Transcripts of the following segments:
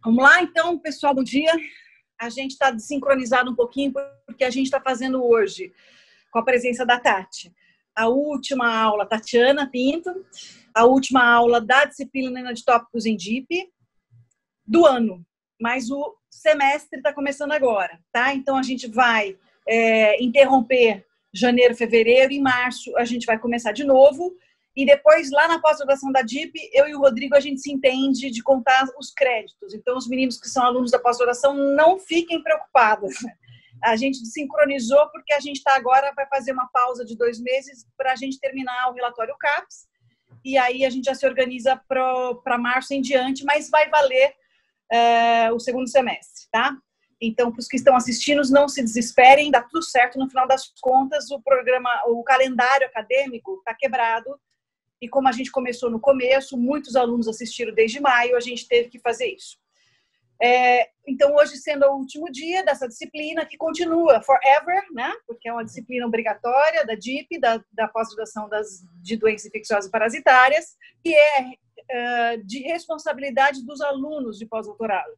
Vamos lá, então, pessoal, bom dia. A gente está desincronizado um pouquinho porque a gente está fazendo hoje, com a presença da Tati, a última aula, Tatiana Pinto, a última aula da disciplina de tópicos em DIP do ano, mas o semestre está começando agora, tá? Então, a gente vai interromper janeiro, fevereiro, e março a gente vai começar de novo. E depois, lá na pós-graduação da DIP, eu e o Rodrigo, a gente se entende de contar os créditos. Então, os meninos que são alunos da pós-graduação, não fiquem preocupados. A gente sincronizou porque a gente agora vai fazer uma pausa de 2 meses para a gente terminar o relatório CAPES. E aí a gente já se organiza para março em diante, mas vai valer o segundo semestre, tá? Então, para os que estão assistindo, não se desesperem, dá tudo certo. No final das contas, o calendário acadêmico está quebrado. E como a gente começou no começo, muitos alunos assistiram desde maio, a gente teve que fazer isso. Então, hoje sendo o último dia dessa disciplina, que continua forever, né? Porque é uma disciplina obrigatória da DIP, da pós-graduação de doenças infecciosas e parasitárias, que é de responsabilidade dos alunos de pós-doutorado.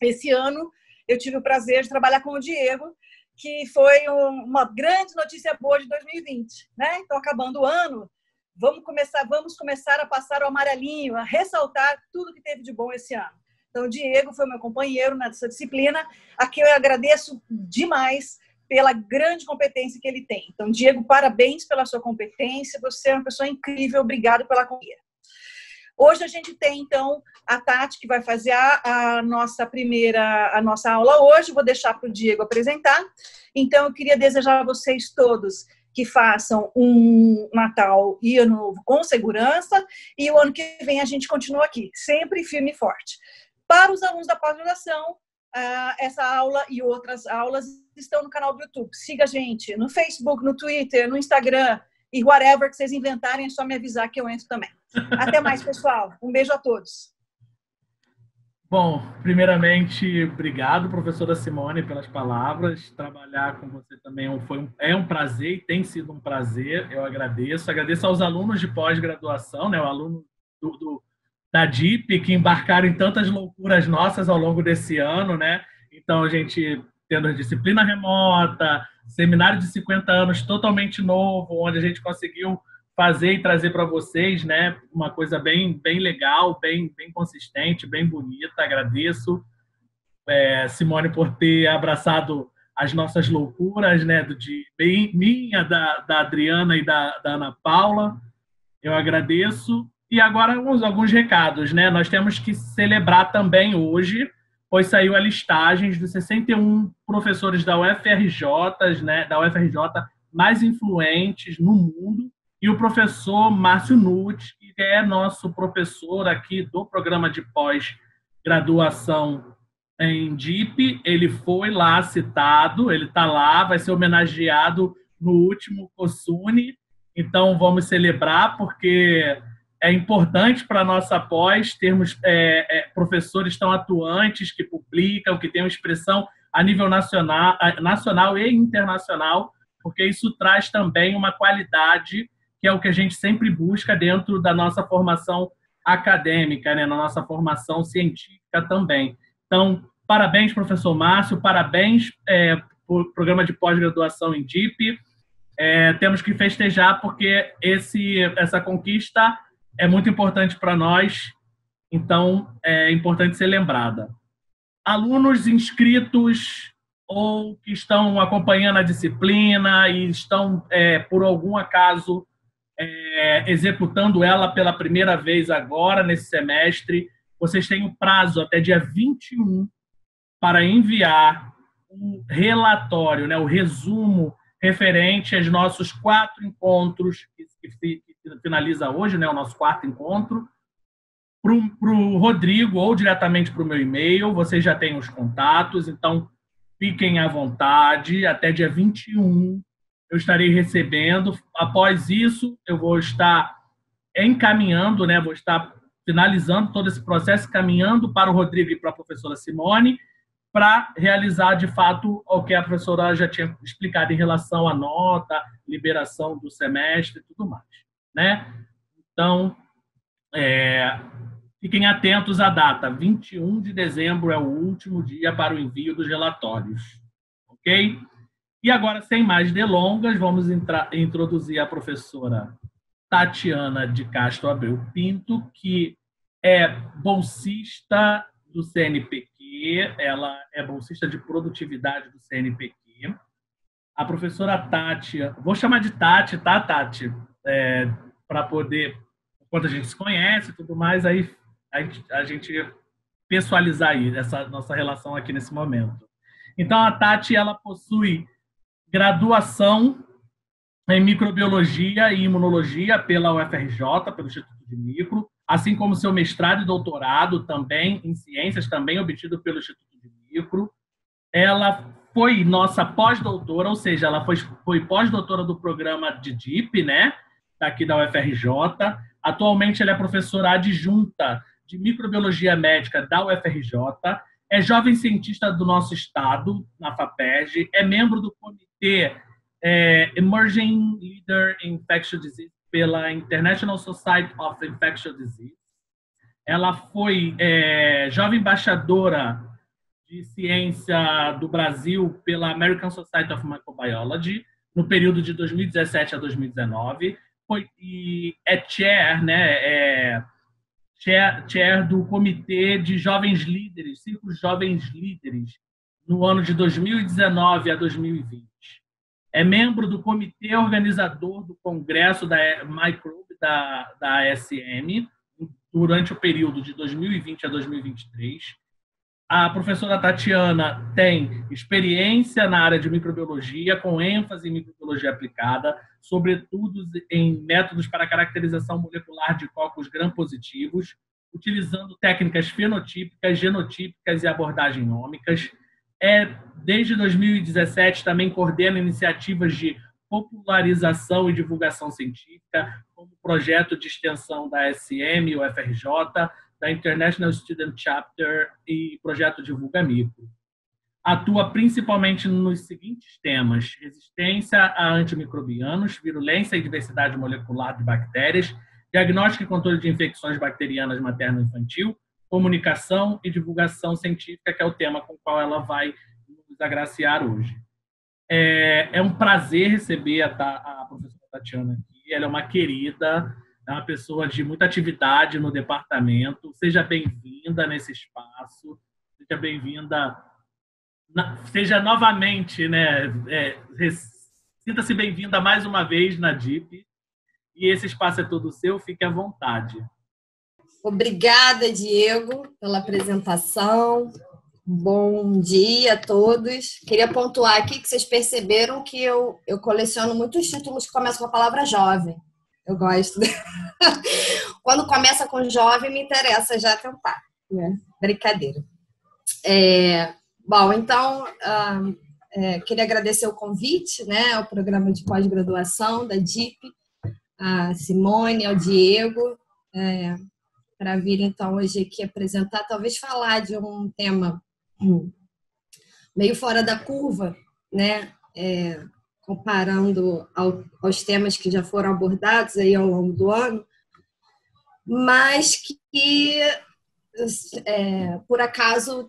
Esse ano, eu tive o prazer de trabalhar com o Diego, que foi uma grande notícia boa de 2020, né? Então, acabando o ano, vamos começar a passar o amarelinho, a ressaltar tudo que teve de bom esse ano. Então, o Diego foi meu companheiro nessa disciplina, a que eu agradeço demais pela grande competência que ele tem. Então, Diego, parabéns pela sua competência, você é uma pessoa incrível, obrigado pela companhia. Hoje a gente tem, então, a Tati, que vai fazer a nossa aula hoje, vou deixar para o Diego apresentar. Então, eu queria desejar a vocês todos que façam um Natal e Ano Novo com segurança, e o ano que vem a gente continua aqui, sempre firme e forte. Para os alunos da pós-graduação, essa aula e outras aulas estão no canal do YouTube. Siga a gente no Facebook, no Twitter, no Instagram, e whatever que vocês inventarem, é só me avisar que eu entro também. Até mais, pessoal. Um beijo a todos. Bom, primeiramente, obrigado, professora Simone, pelas palavras. Trabalhar com você também é um prazer e tem sido um prazer. Eu agradeço. Agradeço aos alunos de pós-graduação, né, o aluno da DIP, que embarcaram em tantas loucuras nossas ao longo desse ano, né? Então, a gente tendo disciplina remota, seminário de 50 anos totalmente novo, onde a gente conseguiu fazer e trazer para vocês, né, uma coisa bem legal, bem consistente, bem bonita. Agradeço, Simone, por ter abraçado as nossas loucuras, né, minha, da Adriana e da Ana Paula. Eu agradeço. E agora alguns recados, né? Nós temos que celebrar também hoje, pois saiu a listagem dos 61 professores da UFRJ, né, da UFRJ mais influentes no mundo. E o professor Márcio Nutt, que é nosso professor aqui do programa de pós-graduação em DIP, ele foi lá citado, ele está lá, vai ser homenageado no último COSUNE. Então, vamos celebrar, porque é importante para a nossa pós termos professores tão atuantes, que publicam, que têm uma expressão a nível nacional e internacional, porque isso traz também uma qualidade, que é o que a gente sempre busca dentro da nossa formação acadêmica, né, na nossa formação científica também. Então, parabéns, professor Márcio, parabéns por programa de pós-graduação em DIP. Temos que festejar, porque essa conquista é muito importante para nós, então é importante ser lembrada. Alunos inscritos ou que estão acompanhando a disciplina e estão, por algum acaso, executando ela pela primeira vez agora, nesse semestre, vocês têm o prazo até dia 21 para enviar um relatório, né, o resumo referente aos nossos 4 encontros, que finaliza hoje, né, o nosso 4º encontro, para o Rodrigo ou diretamente para o meu e-mail. Vocês já têm os contatos, então fiquem à vontade. Até dia 21 eu estarei recebendo. Após isso, eu vou estar encaminhando, né, vou estar finalizando todo esse processo, caminhando para o Rodrigo e para a professora Simone, para realizar, de fato, o que a professora já tinha explicado em relação à nota, liberação do semestre e tudo mais, né? Então, Fiquem atentos à data, 21 de dezembro é o último dia para o envio dos relatórios, ok? E agora, sem mais delongas, vamos introduzir a professora Tatiana de Castro Abreu Pinto, que é bolsista do CNPq, ela é bolsista de produtividade do CNPq. A professora Tati, vou chamar de Tati, tá, Tati? Para poder, enquanto a gente se conhece e tudo mais, aí a gente pessoalizar aí essa nossa relação aqui nesse momento. Então, a Tati, ela possui graduação em microbiologia e imunologia pela UFRJ, pelo Instituto de Micro, assim como seu mestrado e doutorado também em ciências, também obtido pelo Instituto de Micro. Ela foi nossa pós-doutora, ou seja, ela foi pós-doutora do programa de DIP, né, daqui da UFRJ. Atualmente, ela é professora adjunta de microbiologia médica da UFRJ, é jovem cientista do nosso estado, na FAPERJ, é membro do comitê Emerging Leader in Infectious Disease pela International Society of Infectious Disease. Ela foi jovem embaixadora de ciência do Brasil pela American Society of Microbiology no período de 2017 a 2019. E é chair, né? Chair do Comitê de Jovens Líderes, Círculos Jovens Líderes, no ano de 2019 a 2020. É membro do comitê organizador do congresso da Microbe da ASM durante o período de 2020 a 2023. A professora Tatiana tem experiência na área de microbiologia, com ênfase em microbiologia aplicada, sobretudo em métodos para caracterização molecular de cocos gram-positivos, utilizando técnicas fenotípicas, genotípicas e abordagens ômicas. Desde 2017, também coordena iniciativas de popularização e divulgação científica, como projeto de extensão da SM, UFRJ, da International Student Chapter e projeto Divulga Micro. Atua principalmente nos seguintes temas: resistência a antimicrobianos, virulência e diversidade molecular de bactérias, diagnóstico e controle de infecções bacterianas materno-infantil, comunicação e divulgação científica, que é o tema com o qual ela vai nos agraciar hoje. É um prazer receber a professora Tatiana aqui. Ela é uma querida, é uma pessoa de muita atividade no departamento. Seja bem-vinda nesse espaço. Seja bem-vinda. Seja novamente, né? Sinta-se bem-vinda mais uma vez na DIP. E esse espaço é todo seu. Fique à vontade. Obrigada, Diego, pela apresentação. Bom dia a todos. Queria pontuar aqui que vocês perceberam que eu coleciono muitos títulos que começam com a palavra jovem. Eu gosto. Quando começa com jovem, me interessa já tentar, né? Brincadeira. Bom, então, queria agradecer o convite, né, ao programa de pós-graduação da DIP, a Simone, ao Diego, para vir, então, hoje aqui apresentar, talvez falar de um tema meio fora da curva, né, comparando aos temas que já foram abordados aí ao longo do ano, mas que, por acaso,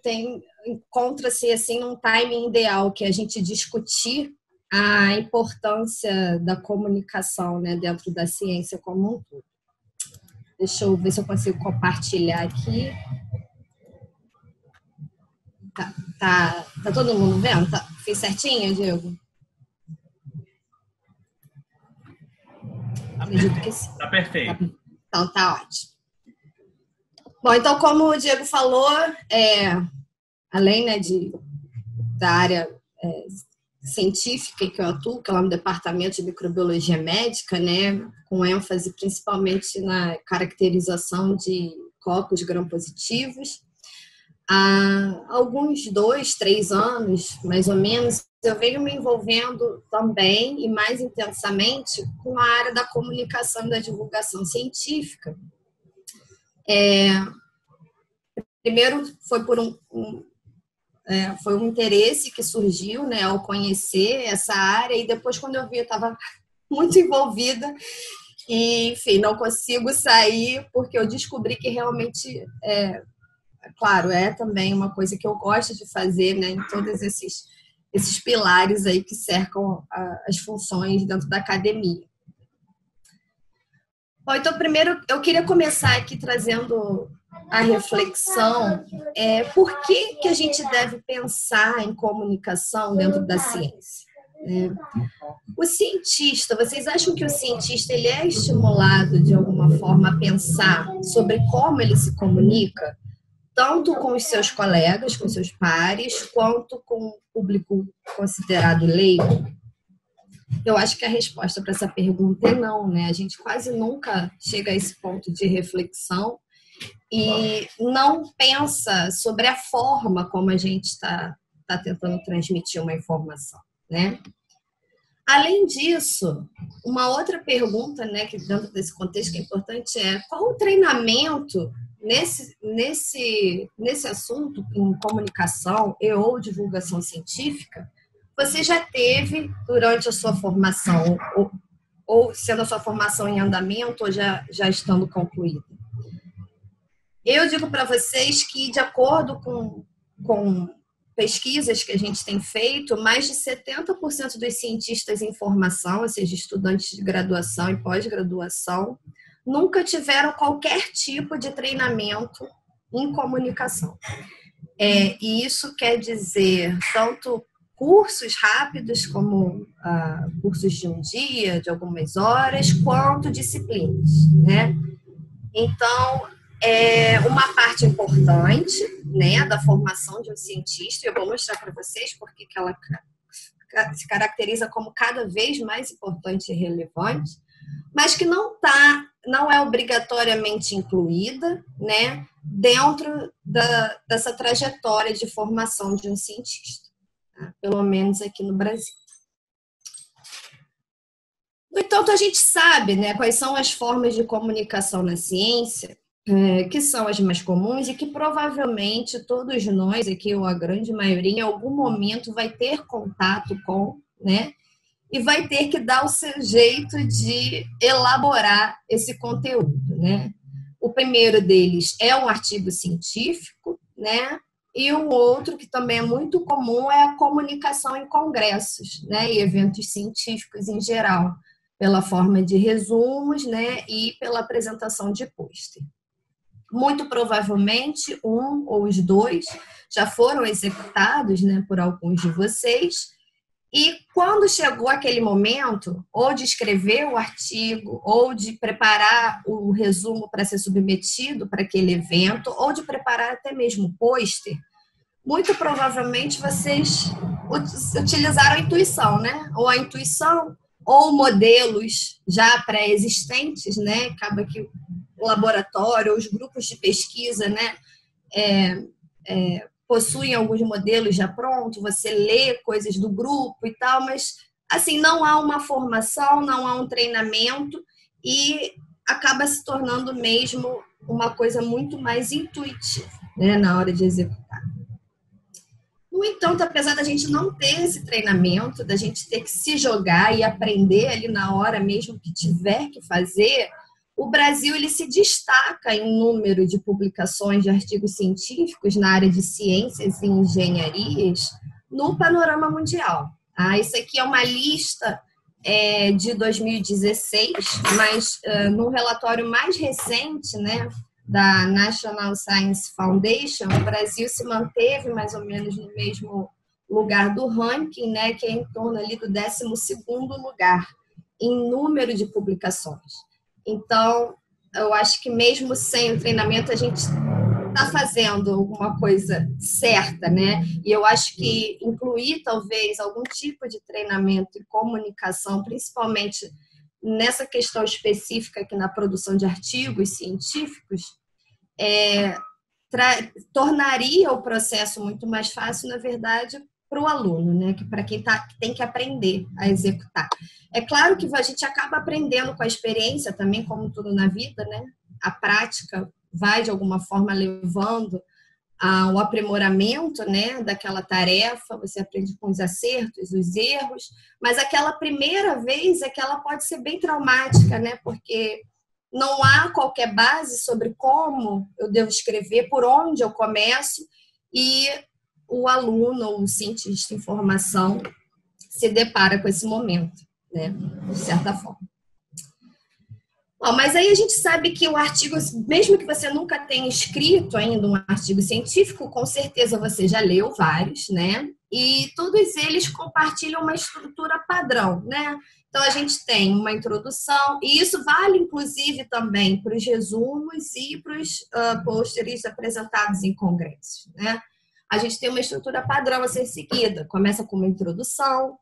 encontra-se assim num timing ideal, que é a gente discutir a importância da comunicação, né, dentro da ciência como um todo. Deixa eu ver se eu consigo compartilhar aqui. Tá todo mundo vendo? Fiz certinho, Diego? Acredito que sim. Tá perfeito. Então, tá ótimo. Bom, então, como o Diego falou, além, né, da área científica que eu atuo, que é lá no Departamento de Microbiologia Médica, né, com ênfase principalmente na caracterização de cocos gram-positivos, há alguns 2, 3 anos, mais ou menos, eu venho me envolvendo também e mais intensamente com a área da comunicação e da divulgação científica. Primeiro foi por foi um interesse que surgiu, né, ao conhecer essa área, e depois, quando eu vi, eu estava muito envolvida, E, enfim, não consigo sair porque eu descobri que realmente, claro, é também uma coisa que eu gosto de fazer, né, em todos esses pilares aí que cercam as funções dentro da academia. Bom, então, primeiro, eu queria começar aqui trazendo a reflexão, por que a gente deve pensar em comunicação dentro da ciência? O cientista, vocês acham que o cientista ele é estimulado de alguma forma a pensar sobre como ele se comunica, tanto com os seus colegas, com os seus pares, quanto com o público considerado leigo? Eu acho que a resposta para essa pergunta é não, né? A gente quase nunca chega a esse ponto de reflexão e não pensa sobre a forma como a gente está tentando transmitir uma informação, né? Além disso, uma outra pergunta, né, que dentro desse contexto que é importante qual o treinamento nesse assunto em comunicação e ou divulgação científica você já teve durante a sua formação, ou sendo a sua formação em andamento, ou já estando concluída? Eu digo para vocês que, de acordo com pesquisas que a gente tem feito, mais de 70% dos cientistas em formação, ou seja, estudantes de graduação e pós-graduação, nunca tiveram qualquer tipo de treinamento em comunicação. E isso quer dizer tanto cursos rápidos, como cursos de um dia, de algumas horas, quanto disciplinas, né? Então, uma parte importante, né, da formação de um cientista, eu vou mostrar para vocês porque que ela se caracteriza como cada vez mais importante e relevante, mas que não é obrigatoriamente incluída, né, dentro dessa trajetória de formação de um cientista, tá? Pelo menos aqui no Brasil. No entanto, a gente sabe, né, quais são as formas de comunicação na ciência, que são as mais comuns e que provavelmente todos nós aqui, ou a grande maioria, em algum momento vai ter contato com, né, e vai ter que dar o seu jeito de elaborar esse conteúdo, né? O primeiro deles é um artigo científico, né? E um outro que também é muito comum é a comunicação em congressos, né, e eventos científicos em geral, pela forma de resumos, né, e pela apresentação de pôster. Muito provavelmente, um ou os dois já foram executados, né, por alguns de vocês, e quando chegou aquele momento, ou de escrever o artigo, ou de preparar o resumo para ser submetido para aquele evento, ou de preparar até mesmo o pôster, muito provavelmente vocês utilizaram a intuição, né? Ou a intuição, ou modelos já pré-existentes, né? Acaba que o laboratório, os grupos de pesquisa, né, possuem alguns modelos já prontos, você lê coisas do grupo e tal, mas assim, não há uma formação, não há um treinamento e acaba se tornando mesmo uma coisa muito mais intuitiva, né, na hora de executar. No entanto, apesar da gente não ter esse treinamento, da gente ter que se jogar e aprender ali na hora mesmo que tiver que fazer, o Brasil ele se destaca em número de publicações de artigos científicos na área de ciências e engenharias no panorama mundial. Isso aqui é uma lista de 2016, mas no relatório mais recente, né, da National Science Foundation, o Brasil se manteve mais ou menos no mesmo lugar do ranking, né, que é em torno ali do 12º lugar em número de publicações. Então, eu acho que mesmo sem o treinamento, a gente está fazendo alguma coisa certa, né? E eu acho que incluir, talvez, algum tipo de treinamento e comunicação, principalmente nessa questão específica aqui na produção de artigos científicos, tornaria o processo muito mais fácil, na verdade, para o aluno, né? Que para quem tem que aprender a executar. É claro que a gente acaba aprendendo com a experiência também, como tudo na vida, né? A prática vai, de alguma forma, levando o aprimoramento, né, daquela tarefa, você aprende com os acertos, os erros, mas aquela primeira vez é que ela pode ser bem traumática, né, porque não há qualquer base sobre como eu devo escrever, por onde eu começo, e o aluno ou o cientista em formação se depara com esse momento, né, de certa forma. Bom, mas aí a gente sabe que o artigo, mesmo que você nunca tenha escrito ainda um artigo científico, com certeza você já leu vários, né? E todos eles compartilham uma estrutura padrão, né? Então, a gente tem uma introdução, e isso vale, inclusive, também para os resumos e para os pôsteres apresentados em congressos, né? A gente tem uma estrutura padrão a ser seguida. Começa com uma introdução,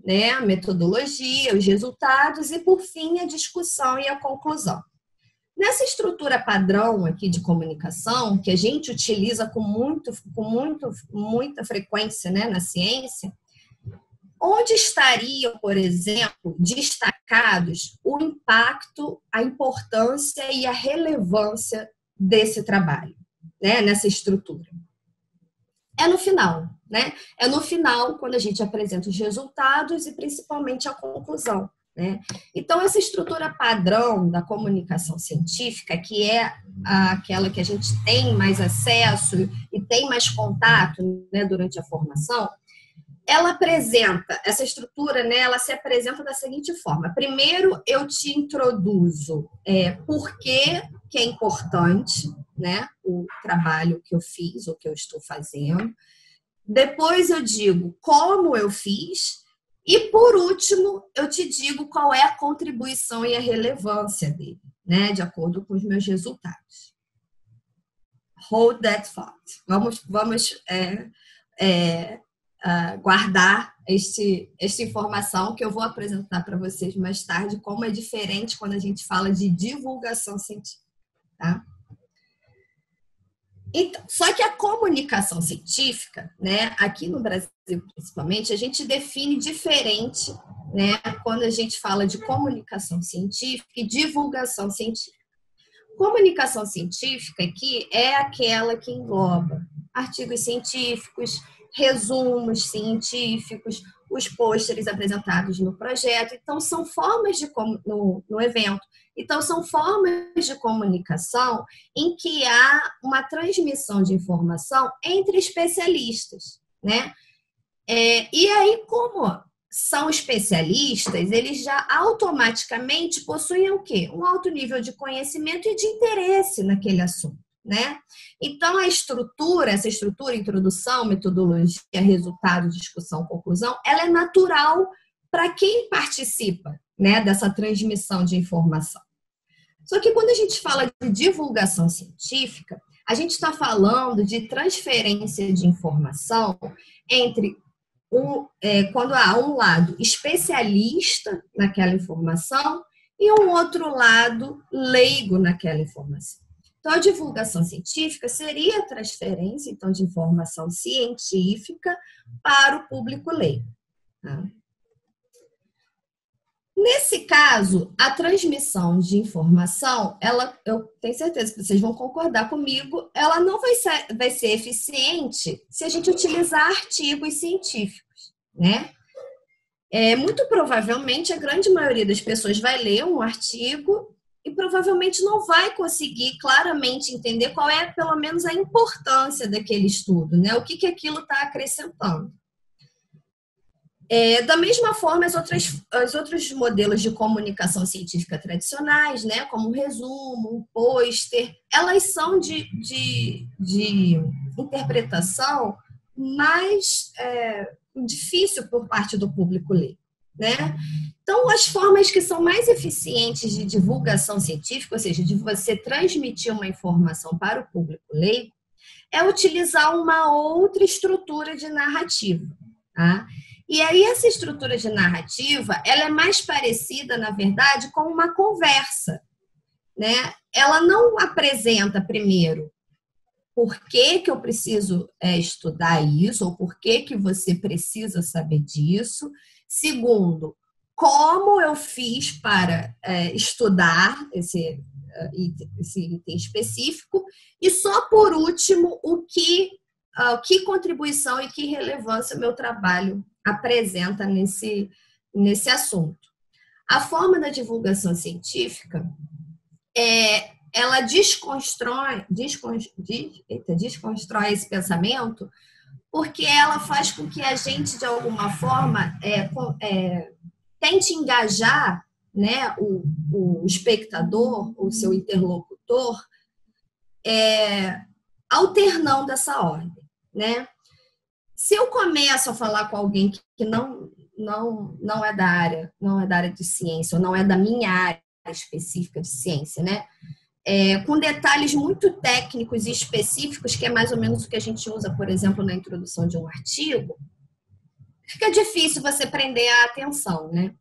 né, a metodologia, os resultados e, por fim, a discussão e a conclusão. Nessa estrutura padrão aqui de comunicação, que a gente utiliza com muita frequência, né, na ciência, onde estariam, por exemplo, destacados o impacto, a importância e a relevância desse trabalho, né, nessa estrutura? É no final, né? É no final, quando a gente apresenta os resultados e principalmente a conclusão, né? Então, essa estrutura padrão da comunicação científica, que é aquela que a gente tem mais acesso e tem mais contato, né, durante a formação, ela apresenta, essa estrutura, né, ela se apresenta da seguinte forma. Primeiro, eu te introduzo por que é importante, né, o trabalho que eu fiz, o que eu estou fazendo. Depois eu digo como eu fiz. E, por último, eu te digo qual é a contribuição e a relevância dele, né, de acordo com os meus resultados. Hold that thought. Vamos guardar esta informação que eu vou apresentar para vocês mais tarde, como é diferente quando a gente fala de divulgação científica. Tá? Então, só que a comunicação científica, né, aqui no Brasil principalmente, a gente define diferente, né, quando a gente fala de comunicação científica e divulgação científica. Comunicação científica aqui é aquela que engloba artigos científicos, resumos científicos, os pôsteres apresentados no projeto. Então, são formas no evento. Então, são formas de comunicação em que há uma transmissão de informação entre especialistas, né? E aí, como são especialistas, eles já automaticamente possuem o quê? Um alto nível de conhecimento e de interesse naquele assunto, né? Então, essa estrutura, introdução, metodologia, resultado, discussão, conclusão, ela é natural para quem participa, né, dessa transmissão de informação. Só que quando a gente fala de divulgação científica, a gente está falando de transferência de informação entre quando há um lado especialista naquela informação e um outro lado leigo naquela informação. Então, a divulgação científica seria a transferência, então, de informação científica para o público leigo. Tá? Nesse caso, a transmissão de informação, eu tenho certeza que vocês vão concordar comigo, ela não vai ser eficiente se a gente utilizar artigos científicos, né? Muito provavelmente, a grande maioria das pessoas vai ler um artigo e provavelmente não vai conseguir claramente entender qual é, pelo menos, a importância daquele estudo, né? O que aquilo está acrescentando. Da mesma forma, os outros modelos de comunicação científica tradicionais, né, como um resumo, um pôster, elas são de interpretação mais difícil por parte do público leigo, né? Então, as formas que são mais eficientes de divulgação científica, ou seja, de você transmitir uma informação para o público leigo, é utilizar uma outra estrutura de narrativa, tá? E aí, essa estrutura de narrativa, ela é mais parecida, na verdade, com uma conversa, né? Ela não apresenta, primeiro, por que eu preciso estudar isso, ou por que você precisa saber disso. Segundo, como eu fiz para estudar esse item específico. E só por último, que contribuição e que relevância o meu trabalho apresenta nesse assunto. A forma da divulgação científica ela desconstrói esse pensamento, porque ela faz com que a gente, de alguma forma, tente engajar, né, o espectador, o seu interlocutor, alternando essa ordem, né? Se eu começo a falar com alguém que não é da área de ciência, ou não é da minha área específica de ciência, né? Com detalhes muito técnicos e específicos, que é mais ou menos o que a gente usa, por exemplo, na introdução de um artigo, fica difícil você prender a atenção, né?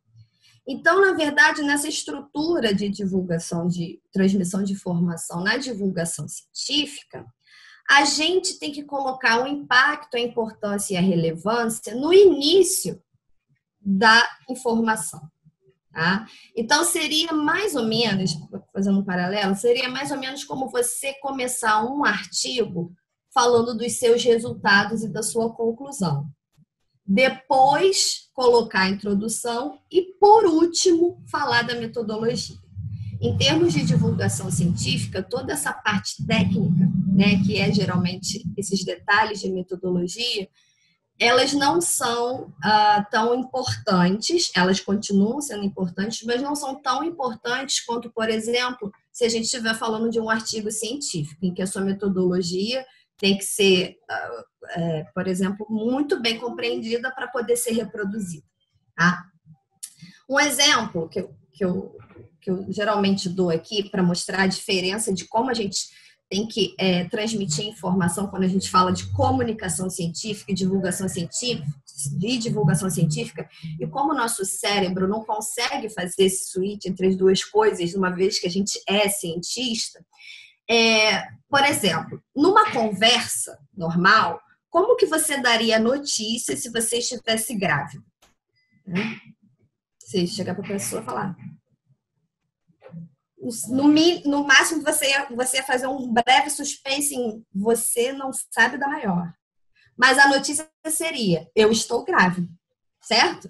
Então, na verdade, nessa estrutura de divulgação, de transmissão de informação na divulgação científica, a gente tem que colocar o impacto, a importância e a relevância no início da informação. Tá? Então, seria mais ou menos, fazendo um paralelo, seria mais ou menos como você começar um artigo falando dos seus resultados e da sua conclusão. Depois, colocar a introdução e, por último, falar da metodologia. Em termos de divulgação científica, toda essa parte técnica, né, que é geralmente esses detalhes de metodologia, elas não são tão importantes, elas continuam sendo importantes, mas não são tão importantes quanto, por exemplo, se a gente estiver falando de um artigo científico, em que a sua metodologia tem que ser, por exemplo, muito bem compreendida para poder ser reproduzida. Tá? Um exemplo que eu geralmente dou aqui para mostrar a diferença de como a gente tem que transmitir informação quando a gente fala de comunicação científica e divulgação científica, e como o nosso cérebro não consegue fazer esse switch entre as duas coisas, uma vez que a gente é cientista. Por exemplo, numa conversa normal, como que você daria notícia se você estivesse grávida? Você chegar para a pessoa e falar... No máximo, você ia fazer um breve suspense em você não sabe da maior. Mas a notícia seria, eu estou grávida, certo?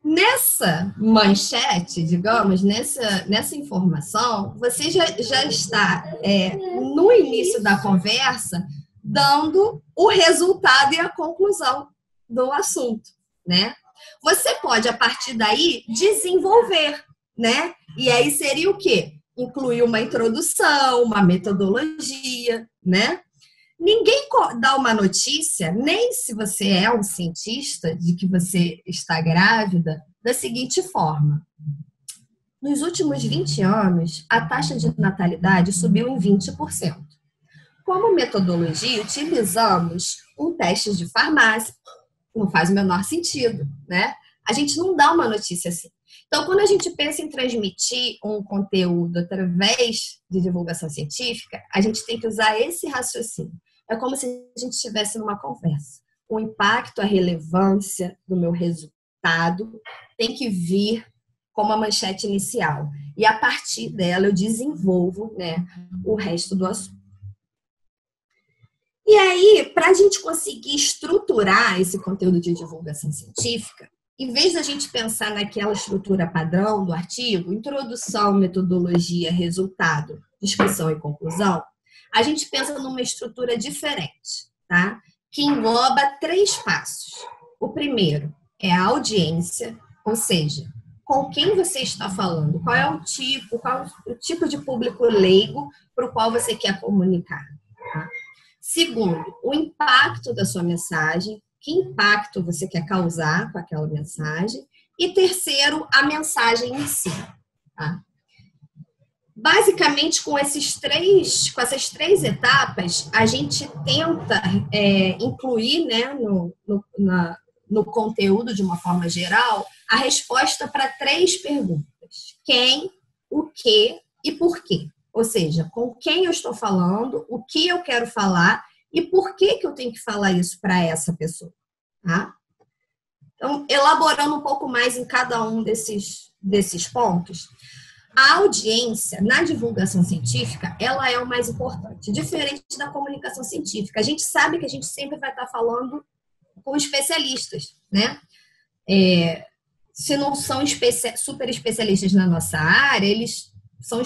Nessa manchete, digamos, nessa informação, você já está, no início da conversa, dando o resultado e a conclusão do assunto, né? Você pode, a partir daí, desenvolver, né? E aí seria o quê? Incluir uma introdução, uma metodologia, né? Ninguém dá uma notícia, nem se você é um cientista, de que você está grávida, da seguinte forma. Nos últimos 20 anos, a taxa de natalidade subiu em 20%. Como metodologia, utilizamos um teste de farmácia. Não faz o menor sentido, né? A gente não dá uma notícia assim. Então, quando a gente pensa em transmitir um conteúdo através de divulgação científica, a gente tem que usar esse raciocínio. É como se a gente estivesse numa conversa. O impacto, a relevância do meu resultado tem que vir como a manchete inicial. E, a partir dela, eu desenvolvo, né, o resto do assunto. E aí, para a gente conseguir estruturar esse conteúdo de divulgação científica, em vez da gente pensar naquela estrutura padrão do artigo, introdução, metodologia, resultado, discussão e conclusão, a gente pensa numa estrutura diferente, tá? Que engloba 3 passos. O primeiro é a audiência, ou seja, com quem você está falando, qual é o tipo de público leigo para o qual você quer comunicar. Tá? Segundo, o impacto da sua mensagem, que impacto você quer causar com aquela mensagem. E terceiro, a mensagem em si. Tá? Basicamente, com essas três etapas, a gente tenta incluir, né, no conteúdo, de uma forma geral, a resposta para 3 perguntas. Quem, o que e por quê. Ou seja, com quem eu estou falando, o que eu quero falar e por que eu tenho que falar isso para essa pessoa. Tá? Então, elaborando um pouco mais em cada um desses pontos, A audiência na divulgação científica, ela é o mais importante, diferente da comunicação científica. A gente sabe que a gente sempre vai estar falando com especialistas, né? Se não são super especialistas na nossa área, eles são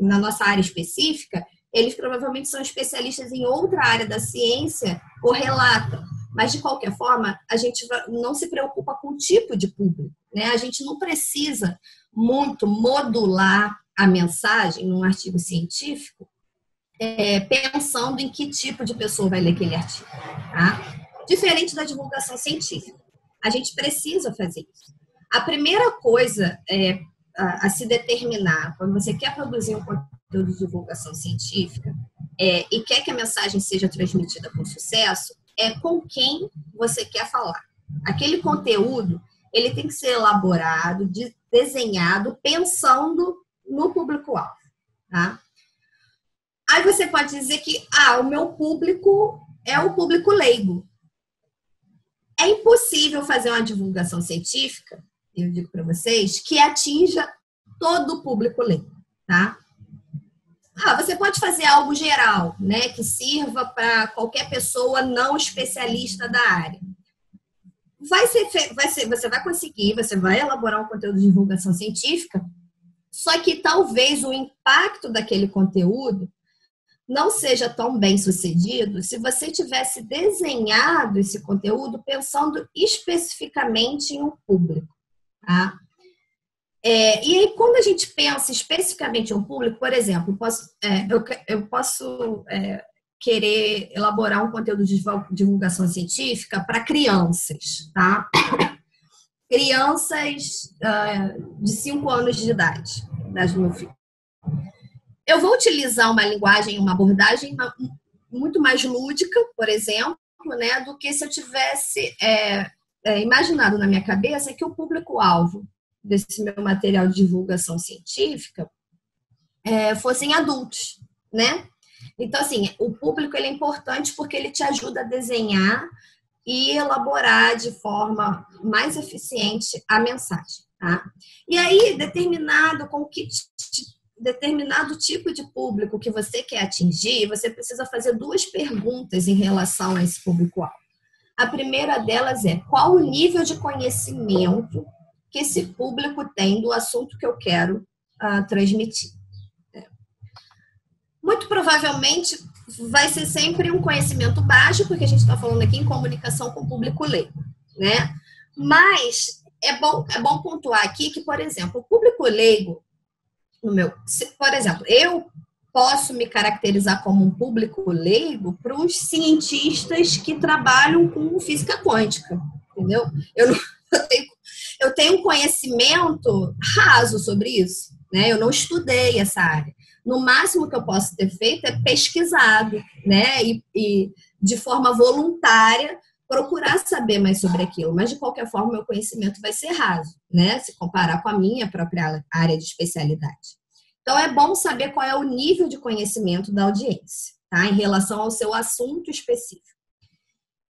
na nossa área específica, eles provavelmente são especialistas em outra área da ciência ou relatam. Mas, de qualquer forma, a gente não se preocupa com o tipo de público, né? A gente não precisa muito modular a mensagem num artigo científico pensando em que tipo de pessoa vai ler aquele artigo, tá? Diferente da divulgação científica. A gente precisa fazer isso. A primeira coisa a se determinar, quando você quer produzir um conteúdo de divulgação científica e quer que a mensagem seja transmitida com sucesso, é com quem você quer falar. Aquele conteúdo, ele tem que ser elaborado, desenhado, pensando no público-alvo, tá? Aí você pode dizer que, o meu público é o público leigo. É impossível fazer uma divulgação científica, eu digo para vocês, que atinja todo o público leigo, tá? Você pode fazer algo geral, né, que sirva para qualquer pessoa não especialista da área. Você vai conseguir, você vai elaborar um conteúdo de divulgação científica, só que talvez o impacto daquele conteúdo não seja tão bem sucedido se você tivesse desenhado esse conteúdo pensando especificamente em um público, tá? E aí, quando a gente pensa especificamente em um público, por exemplo, eu posso querer elaborar um conteúdo de divulgação científica para crianças, tá? Crianças de 5 anos de idade, do meu filho. Eu vou utilizar uma linguagem, uma abordagem muito mais lúdica, por exemplo, né, do que se eu tivesse imaginado na minha cabeça que o público-alvo desse meu material de divulgação científica fossem adultos, né? Então, assim, o público ele é importante porque ele te ajuda a desenhar e elaborar de forma mais eficiente a mensagem, tá? E aí, determinado tipo de público que você quer atingir, você precisa fazer 2 perguntas em relação a esse público-alvo. A primeira delas é: qual o nível de conhecimento que esse público tem do assunto que eu quero transmitir? Muito provavelmente vai ser sempre um conhecimento baixo, porque a gente está falando aqui em comunicação com o público leigo, né? Mas é bom pontuar aqui que, por exemplo, o público leigo, por exemplo, eu posso me caracterizar como um público leigo para os cientistas que trabalham com física quântica, entendeu? Eu tenho um conhecimento raso sobre isso, né? Eu não estudei essa área. No máximo que eu posso ter feito é pesquisado, né? E de forma voluntária procurar saber mais sobre aquilo. Mas, de qualquer forma, meu conhecimento vai ser raso, né? Se comparar com a minha própria área de especialidade. Então, é bom saber qual é o nível de conhecimento da audiência, tá? Em relação ao seu assunto específico.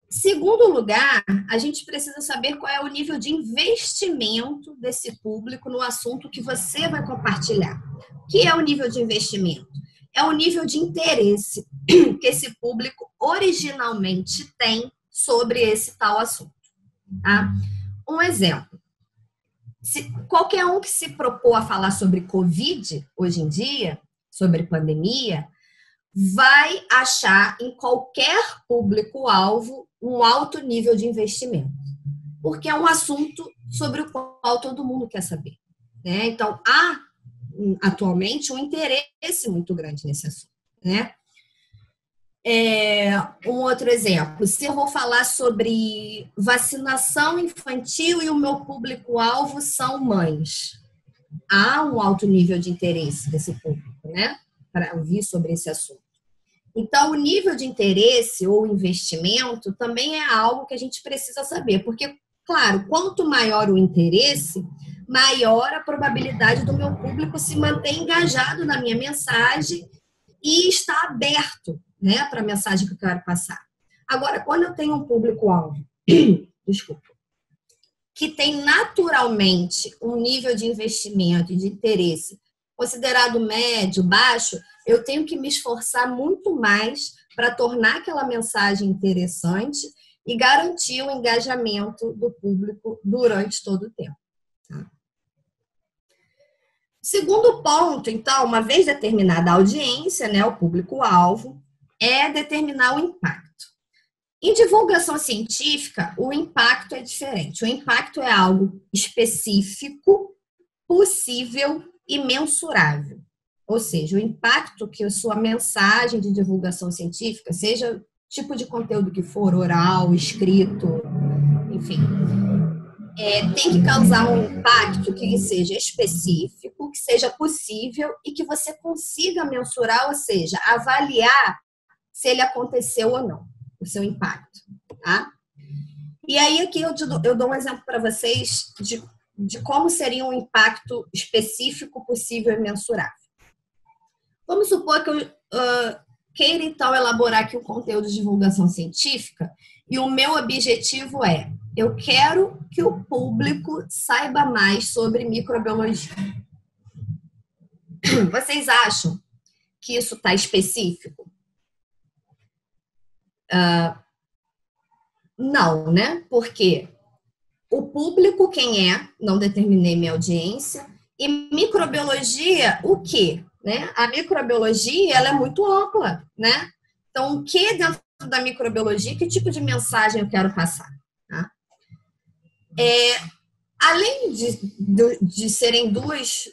Segundo lugar, a gente precisa saber qual é o nível de investimento desse público no assunto que você vai compartilhar. O que é o nível de investimento? É o nível de interesse que esse público originalmente tem sobre esse tal assunto, tá? Um exemplo. Qualquer um que se propor a falar sobre Covid, hoje em dia, sobre pandemia, vai achar em qualquer público-alvo um alto nível de investimento, porque é um assunto sobre o qual todo mundo quer saber, né? Então, há atualmente um interesse muito grande nesse assunto, né? Um outro exemplo, se eu vou falar sobre vacinação infantil e o meu público-alvo são mães, há um alto nível de interesse desse público, né? Para ouvir sobre esse assunto. Então, o nível de interesse ou investimento também é algo que a gente precisa saber, porque, claro, quanto maior o interesse, maior a probabilidade do meu público se manter engajado na minha mensagem e estar aberto, né, para a mensagem que eu quero passar. Agora, quando eu tenho um público-alvo, que tem naturalmente um nível de investimento e de interesse considerado médio, baixo, eu tenho que me esforçar muito mais para tornar aquela mensagem interessante e garantir o engajamento do público durante todo o tempo. Segundo ponto, então, uma vez determinada a audiência, né, o público-alvo, é determinar o impacto. Em divulgação científica, o impacto é diferente. O impacto é algo específico, possível e mensurável. Ou seja, o impacto que a sua mensagem de divulgação científica, seja tipo de conteúdo que for, oral, escrito, enfim, tem que causar um impacto que seja específico, que seja possível e que você consiga mensurar, ou seja, avaliar se ele aconteceu ou não, o seu impacto, tá? E aí aqui eu dou um exemplo para vocês de como seria um impacto específico, possível e mensurável. Vamos supor que eu queira, então, elaborar aqui um conteúdo de divulgação científica e o meu objetivo é, eu quero que o público saiba mais sobre microbiologia. Vocês acham que isso está específico? Não, né? Porque o público, quem é? Não determinei minha audiência. E microbiologia, o quê? Né? A microbiologia, ela é muito ampla, né? Então, o que dentro da microbiologia, que tipo de mensagem eu quero passar? Tá? Além de serem dois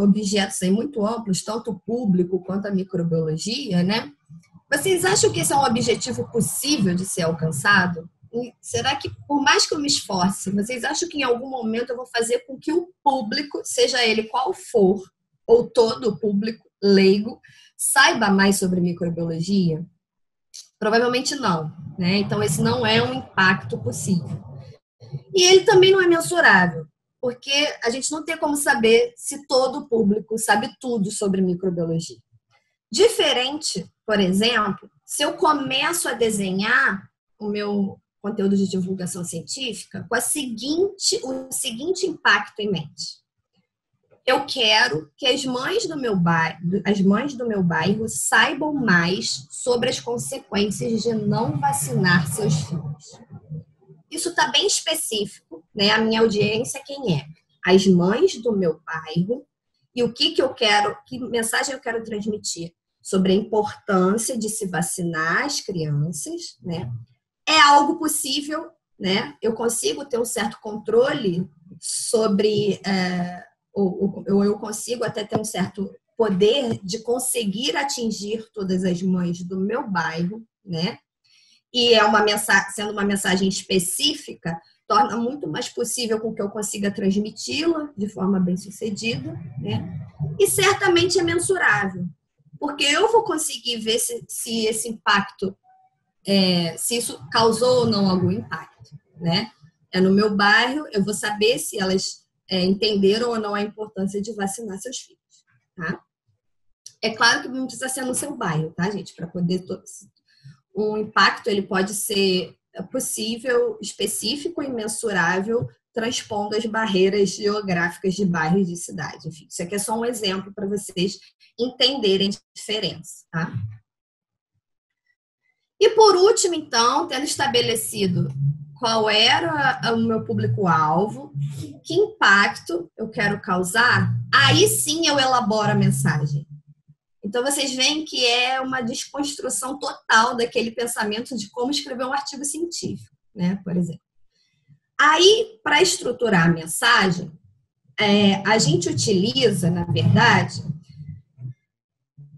objetos aí muito amplos, tanto o público quanto a microbiologia, né? Vocês acham que esse é um objetivo possível de ser alcançado? Será que, por mais que eu me esforce, vocês acham que em algum momento eu vou fazer com que o público, seja ele qual for, ou todo o público leigo, saiba mais sobre microbiologia? Provavelmente não, né? Então, esse não é um impacto possível. E ele também não é mensurável, porque a gente não tem como saber se todo o público sabe tudo sobre microbiologia. Diferente, por exemplo, se eu começo a desenhar o meu conteúdo de divulgação científica com o seguinte impacto em mente. Eu quero que as mães do meu bairro saibam mais sobre as consequências de não vacinar seus filhos. Isso está bem específico, né? A minha audiência, quem é? As mães do meu bairro. E o que eu quero, que mensagem eu quero transmitir sobre a importância de se vacinar as crianças, né? É algo possível, né? Eu consigo ter um certo controle sobre, eu consigo até ter um certo poder de conseguir atingir todas as mães do meu bairro, né? E sendo uma mensagem específica, torna muito mais possível com que eu consiga transmiti-la de forma bem-sucedida, né? E certamente é mensurável, porque eu vou conseguir ver se esse impacto, se isso causou ou não algum impacto, né? É no meu bairro, eu vou saber se elas entenderam ou não a importância de vacinar seus filhos, tá? É claro que não precisa ser no seu bairro, tá, gente? Para poder... O impacto, ele pode ser possível, específico e mensurável, transpondo as barreiras geográficas de bairro e de cidade. Enfim, isso aqui é só um exemplo para vocês entenderem a diferença, tá? E por último, então, tendo estabelecido qual era o meu público-alvo, que impacto eu quero causar, aí sim eu elaboro a mensagem. Então, vocês veem que é uma desconstrução total daquele pensamento de como escrever um artigo científico, né, por exemplo. Aí, para estruturar a mensagem, a gente utiliza, na verdade,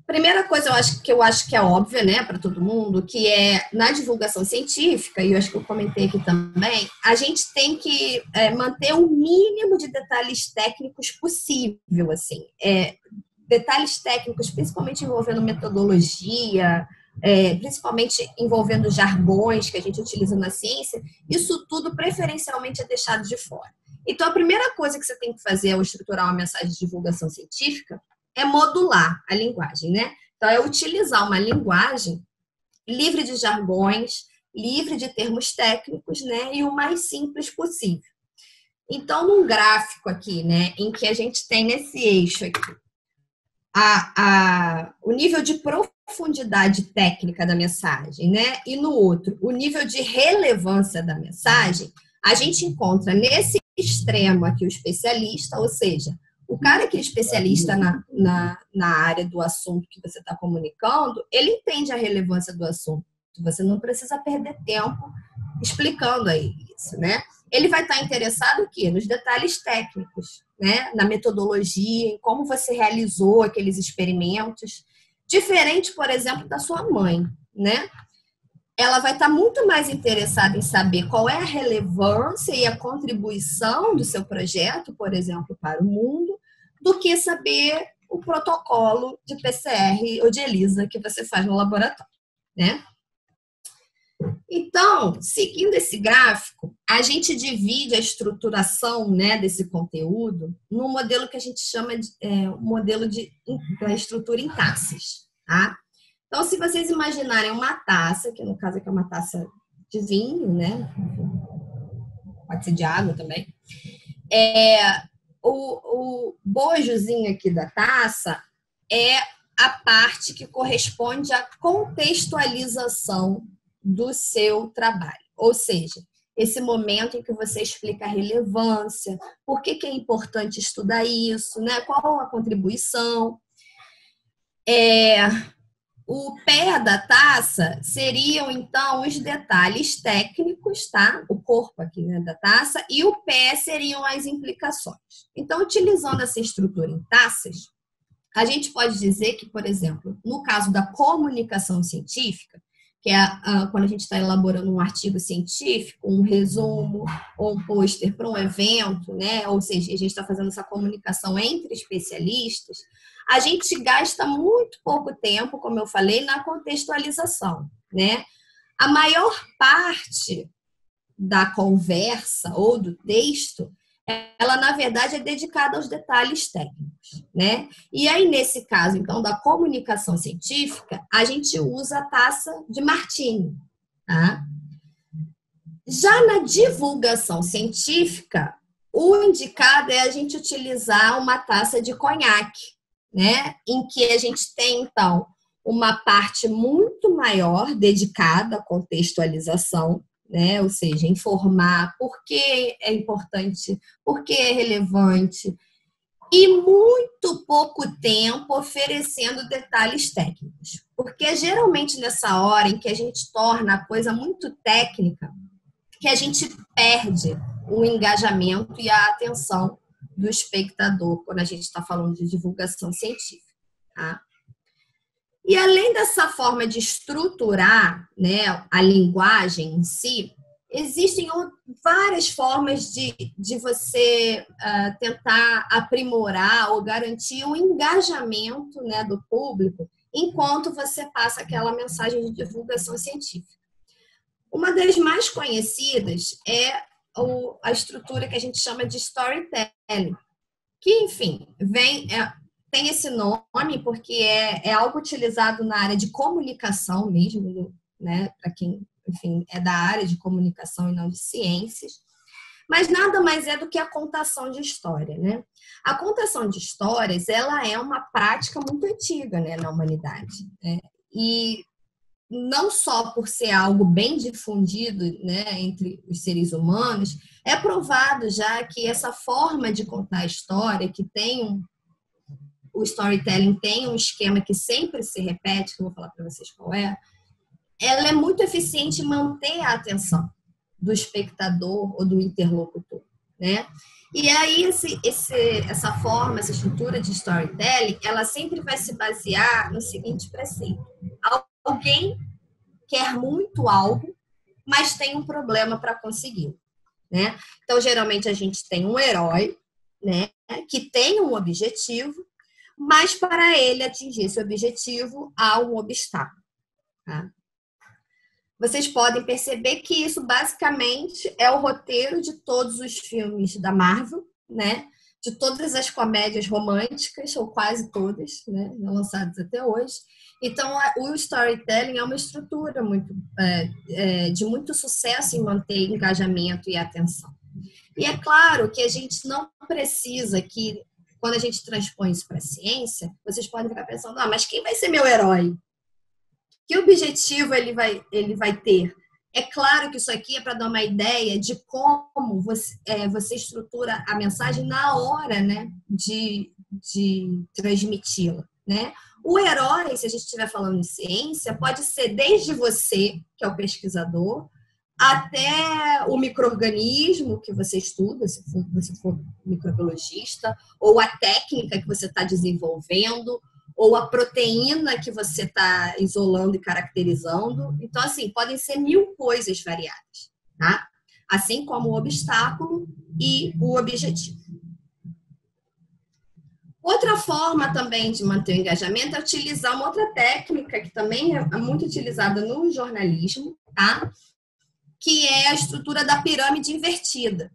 primeira coisa eu acho que é óbvia, né, para todo mundo, que é na divulgação científica, e eu acho que eu comentei aqui também, a gente tem que manter o mínimo de detalhes técnicos possível, assim. Detalhes técnicos, principalmente envolvendo metodologia, principalmente envolvendo jargões que a gente utiliza na ciência, isso tudo preferencialmente é deixado de fora. Então, a primeira coisa que você tem que fazer ao estruturar uma mensagem de divulgação científica é modular a linguagem, né? Então, é utilizar uma linguagem livre de jargões, livre de termos técnicos, né, e o mais simples possível. Então, num gráfico aqui, né, em que a gente tem nesse eixo aqui o nível de profundidade técnica da mensagem, né, e no outro, o nível de relevância da mensagem, a gente encontra nesse extremo aqui o especialista, ou seja, o cara que é especialista na área do assunto que você está comunicando, ele entende a relevância do assunto. Você não precisa perder tempo explicando aí isso, né? Ele vai estar interessado aqui nos detalhes técnicos, né? Na metodologia, em como você realizou aqueles experimentos. Diferente, por exemplo, da sua mãe, né? Ela vai estar muito mais interessada em saber qual é a relevância e a contribuição do seu projeto, por exemplo, para o mundo, do que saber o protocolo de PCR ou de ELISA que você faz no laboratório, né? Então, seguindo esse gráfico, a gente divide a estruturação, né, desse conteúdo num modelo que a gente chama de modelo da estrutura em taças, tá? Então, se vocês imaginarem uma taça, que no caso aqui é uma taça de vinho, né? Pode ser de água também. O bojozinho aqui da taça é a parte que corresponde à contextualização do seu trabalho. Ou seja, esse momento em que você explica a relevância, por que é importante estudar isso, né? Qual a contribuição. O pé da taça seriam, então, os detalhes técnicos, tá? O corpo aqui, né, da taça, e o pé seriam as implicações. Então, utilizando essa estrutura em taças, a gente pode dizer que, por exemplo, no caso da comunicação científica, que é quando a gente está elaborando um artigo científico, um resumo ou um pôster para um evento, né? Ou seja, a gente está fazendo essa comunicação entre especialistas, a gente gasta muito pouco tempo, como eu falei, na contextualização, né? A maior parte da conversa ou do texto, ela, na verdade, é dedicada aos detalhes técnicos, né? E aí, nesse caso, então, da comunicação científica, a gente usa a taça de Martini, tá? Já na divulgação científica, o indicado é a gente utilizar uma taça de conhaque, né? Em que a gente tem, então, uma parte muito maior dedicada à contextualização, né? Ou seja, informar por que é importante, por que é relevante, e muito pouco tempo oferecendo detalhes técnicos. Porque é geralmente nessa hora em que a gente torna a coisa muito técnica que a gente perde o engajamento e a atenção do espectador quando a gente está falando de divulgação científica, tá? E além dessa forma de estruturar, né, a linguagem em si, existem várias formas de você tentar aprimorar ou garantir o engajamento, né, do público enquanto você passa aquela mensagem de divulgação científica. Uma das mais conhecidas é a estrutura que a gente chama de storytelling, que, enfim, tem esse nome porque é algo utilizado na área de comunicação mesmo, né, para quem, enfim, é da área de comunicação e não de ciências, mas nada mais é do que a contação de história, né? A contação de histórias, ela é uma prática muito antiga, né, na humanidade, né? E não só por ser algo bem difundido, né, entre os seres humanos, é provado já que essa forma de contar a história, que tem o storytelling tem um esquema que sempre se repete, que eu vou falar para vocês qual é, ela é muito eficiente em manter a atenção do espectador ou do interlocutor, né? E aí essa forma, essa estrutura de storytelling, ela sempre vai se basear no seguinte preceito: alguém quer muito algo, mas tem um problema para conseguir, né? Então, geralmente a gente tem um herói, né, que tem um objetivo, mas para ele atingir esse objetivo há um obstáculo, tá? Vocês podem perceber que isso basicamente é o roteiro de todos os filmes da Marvel, né? de todas as comédias românticas, ou quase todas, né, lançadas até hoje. Então, o storytelling é uma estrutura de muito sucesso em manter engajamento e atenção. E é claro que a gente não precisa que, quando a gente transpõe isso para a ciência, vocês podem ficar pensando, mas quem vai ser meu herói? Que objetivo ele vai ter? É claro que isso aqui é para dar uma ideia de como você estrutura a mensagem na hora, né, de transmiti-la, né? O herói, se a gente estiver falando de ciência, pode ser desde você, que é o pesquisador, até o micro-organismo que você estuda, se você for microbiologista, ou a técnica que você está desenvolvendo, ou a proteína que você está isolando e caracterizando. Então, assim, podem ser 1000 coisas variadas, tá? Assim como o obstáculo e o objetivo. Outra forma também de manter o engajamento é utilizar uma outra técnica que também é muito utilizada no jornalismo, tá? Que é a estrutura da pirâmide invertida,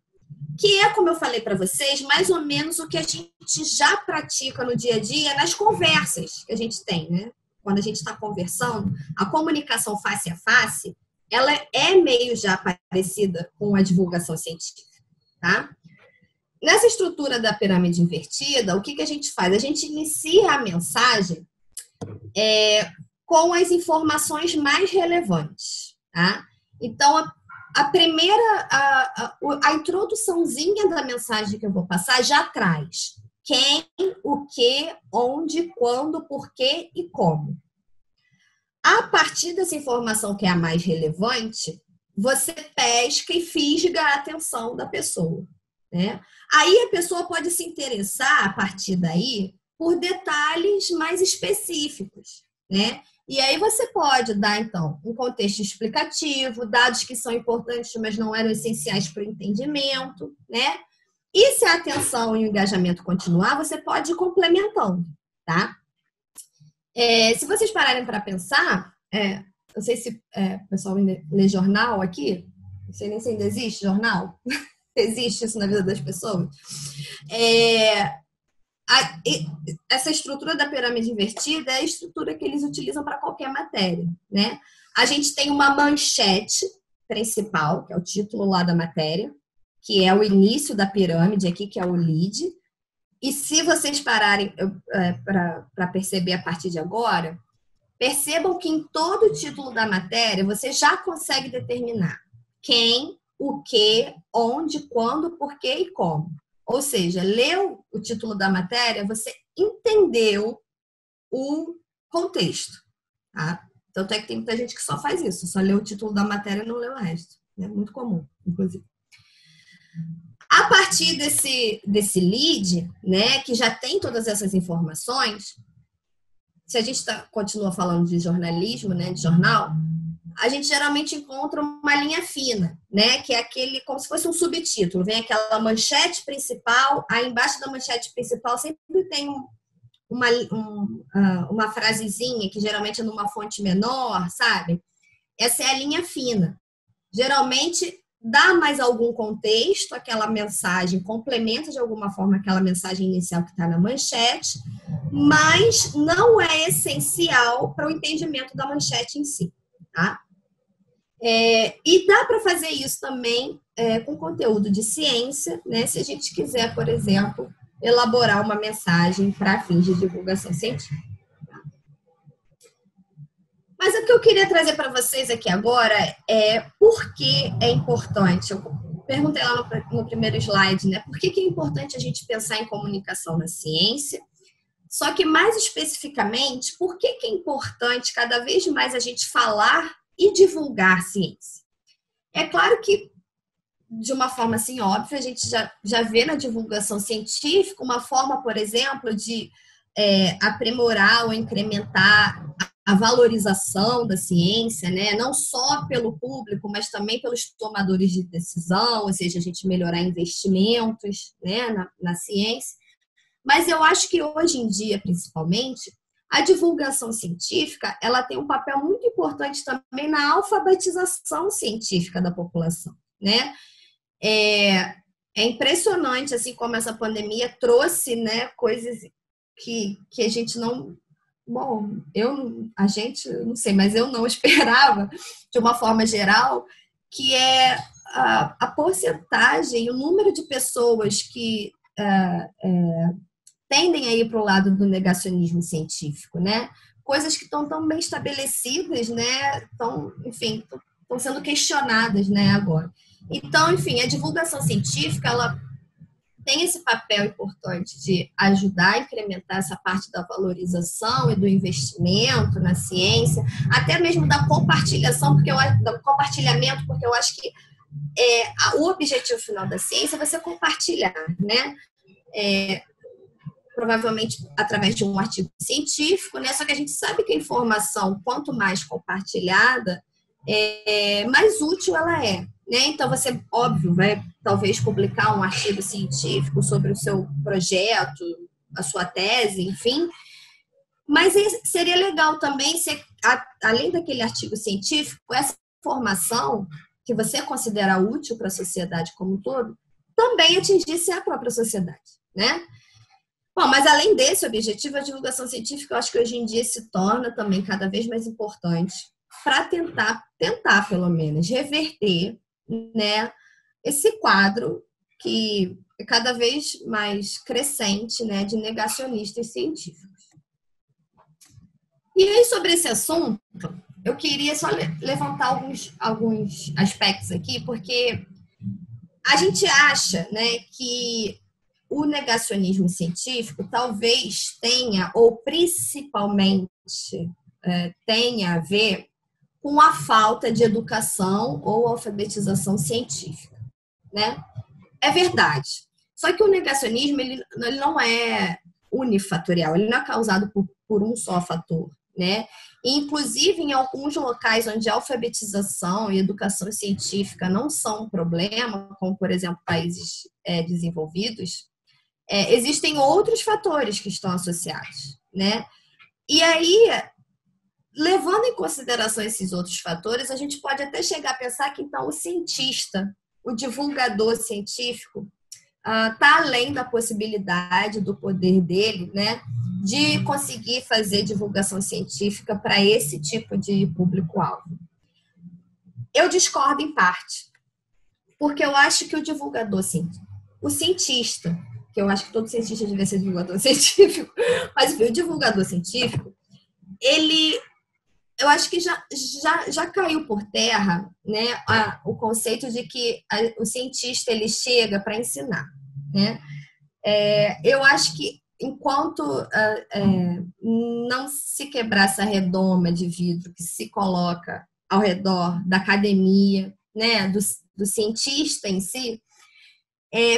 que é, como eu falei para vocês, mais ou menos o que a gente já pratica no dia a dia nas conversas que a gente tem, né? Quando a gente está conversando, a comunicação face a face, ela é meio já parecida com a divulgação científica, tá? Nessa estrutura da pirâmide invertida, o que a gente faz? A gente inicia a mensagem com as informações mais relevantes, tá? Então, a primeira, a introduçãozinha da mensagem que eu vou passar já traz quem, o que, onde, quando, porquê e como. A partir dessa informação que é a mais relevante, você pesca e fisga a atenção da pessoa, né? Aí a pessoa pode se interessar, a partir daí, por detalhes mais específicos, né? E aí você pode dar, então, um contexto explicativo, dados que são importantes, mas não eram essenciais para o entendimento, né? E se a atenção e o engajamento continuar, você pode ir complementando, tá? Se vocês pararem para pensar, não sei se o pessoal lê jornal aqui, não sei nem se ainda existe jornal, existe isso na vida das pessoas. Essa estrutura da pirâmide invertida é a estrutura que eles utilizam para qualquer matéria, né? A gente tem uma manchete principal, que é o título lá da matéria, que é o início da pirâmide aqui, que é o lead. E se vocês pararem para perceber a partir de agora, percebam que em todo o título da matéria você já consegue determinar quem, o que, onde, quando, porquê e como. Ou seja, leu o título da matéria, você entendeu o contexto, tá? Tanto é que tem muita gente que só faz isso, só lê o título da matéria e não lê o resto. É muito comum, inclusive. A partir desse lead, né, que já tem todas essas informações, se a gente continua falando de jornalismo, né, de jornal, a gente geralmente encontra uma linha fina, né? Que é aquele, como se fosse um subtítulo. Vem aquela manchete principal, aí embaixo da manchete principal sempre tem uma frasezinha, que geralmente é numa fonte menor, sabe? Essa é a linha fina. Geralmente dá mais algum contexto, aquela mensagem complementa de alguma forma aquela mensagem inicial que está na manchete, mas não é essencial para o entendimento da manchete em si. Tá? E dá para fazer isso também com conteúdo de ciência, né? Se a gente quiser, por exemplo, elaborar uma mensagem para fins de divulgação científica. Mas o que eu queria trazer para vocês aqui agora é por que é importante. Eu perguntei lá no primeiro slide, né? Por que é importante a gente pensar em comunicação na ciência? Só que, mais especificamente, por que é importante cada vez mais a gente falar e divulgar ciência? É claro que, de uma forma assim óbvia, a gente já vê na divulgação científica uma forma, por exemplo, de aprimorar ou incrementar a valorização da ciência, né? Não só pelo público, mas também pelos tomadores de decisão, ou seja, a gente melhorar investimentos, né, na ciência. Mas eu acho que hoje em dia, principalmente, a divulgação científica, ela tem um papel muito importante também na alfabetização científica da população, né? É impressionante, assim, como essa pandemia trouxe, né, coisas que a gente não... Bom, a gente, não sei, mas eu não esperava, de uma forma geral, que é a porcentagem, o número de pessoas que tendem a ir para o lado do negacionismo científico, né? Coisas que estão tão bem estabelecidas, né? Enfim, estão sendo questionadas, né, agora. Então, enfim, a divulgação científica, ela tem esse papel importante de ajudar a incrementar essa parte da valorização e do investimento na ciência, até mesmo da compartilhação, do compartilhamento, porque eu acho que o objetivo final da ciência vai ser compartilhar, né? Provavelmente através de um artigo científico, né? Só que a gente sabe que a informação, quanto mais compartilhada, mais útil ela é, né? Então, você, óbvio, vai talvez publicar um artigo científico sobre o seu projeto, a sua tese, enfim, mas seria legal também, além daquele artigo científico, essa informação que você considera útil para a sociedade como um todo, também atingisse a própria sociedade, né? Bom, mas além desse objetivo, a divulgação científica, eu acho que hoje em dia se torna também cada vez mais importante para tentar pelo menos, reverter, né, esse quadro que é cada vez mais crescente, né, de negacionistas científicos. E aí, sobre esse assunto, eu queria só levantar alguns aspectos aqui, porque a gente acha, né, que o negacionismo científico talvez tenha, ou principalmente tenha a ver com a falta de educação ou alfabetização científica, né? É verdade. Só que o negacionismo ele não é unifatorial, ele não é causado por um só fator, né? E, inclusive, em alguns locais onde a alfabetização e educação científica não são um problema, como, por exemplo, países desenvolvidos, existem outros fatores que estão associados, né? E aí, levando em consideração esses outros fatores, a gente pode até chegar a pensar que, então, o cientista, o divulgador científico, está além da possibilidade do poder dele, né, de conseguir fazer divulgação científica para esse tipo de público-alvo. Eu discordo em parte, porque eu acho que o divulgador científico, o cientista, que eu acho que todo cientista deve ser divulgador científico, mas o divulgador científico, eu acho que já caiu por terra, né, o conceito de que o cientista ele chega para ensinar, né? Eu acho que enquanto não se quebrar essa redoma de vidro que se coloca ao redor da academia, né, do cientista em si,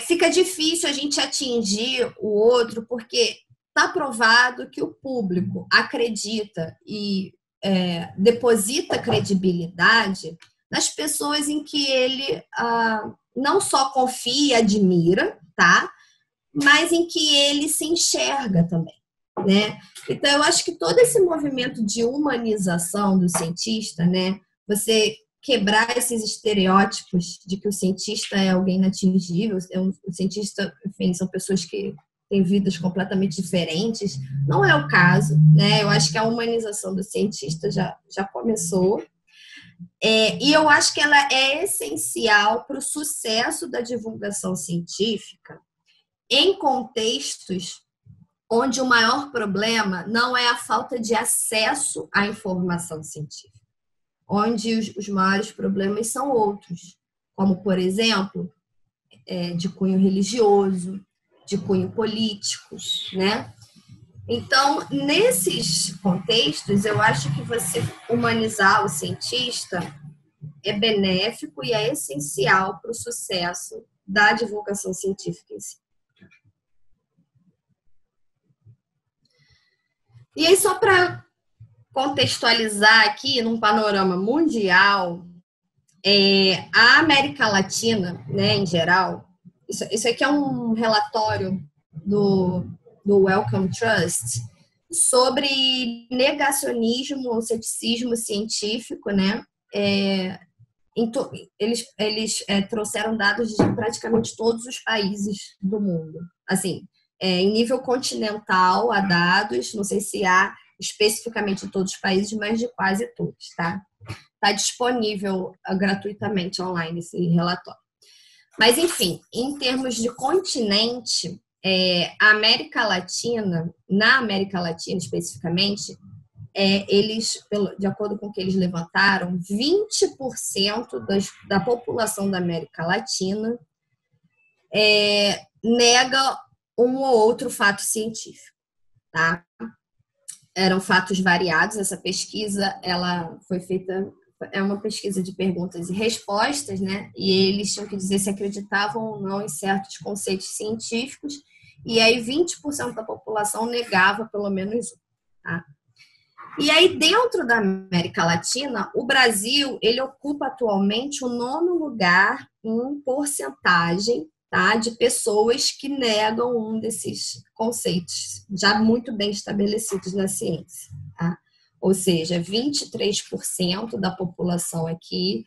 fica difícil a gente atingir o outro, porque está provado que o público acredita e deposita credibilidade nas pessoas em que ele não só confia e admira, tá? Mas em que ele se enxerga também, né? Então, eu acho que todo esse movimento de humanização do cientista, né? Você quebrar esses estereótipos de que o cientista é alguém inatingível, o cientista, enfim, são pessoas que têm vidas completamente diferentes. Não é o caso, né? Eu acho que a humanização do cientista já começou. E eu acho que ela é essencial para o sucesso da divulgação científica em contextos onde o maior problema não é a falta de acesso à informação científica, onde os maiores problemas são outros, como, por exemplo, de cunho religioso, de cunho político, né? Então, nesses contextos, eu acho que você humanizar o cientista é benéfico e é essencial para o sucesso da divulgação científica em si. E aí, só para contextualizar aqui, num panorama mundial, a América Latina, né, em geral, isso aqui é um relatório do Wellcome Trust sobre negacionismo ou ceticismo científico, né, eles trouxeram dados de praticamente todos os países do mundo. Assim, em nível continental, há dados, não sei se há especificamente em todos os países, mas de quase todos, tá? Está disponível gratuitamente online esse relatório. Mas, enfim, em termos de continente, a América Latina, na América Latina especificamente, eles, de acordo com o que eles levantaram, 20% da população da América Latina nega um ou outro fato científico, tá? Eram fatos variados. Essa pesquisa, ela foi feita, é uma pesquisa de perguntas e respostas, né? E eles tinham que dizer se acreditavam ou não em certos conceitos científicos, e aí 20% da população negava pelo menos um, tá? E aí, dentro da América Latina, o Brasil, ele ocupa atualmente o 9º lugar em porcentagem, tá, de pessoas que negam um desses conceitos, já muito bem estabelecidos na ciência, tá? Ou seja, 23% da população aqui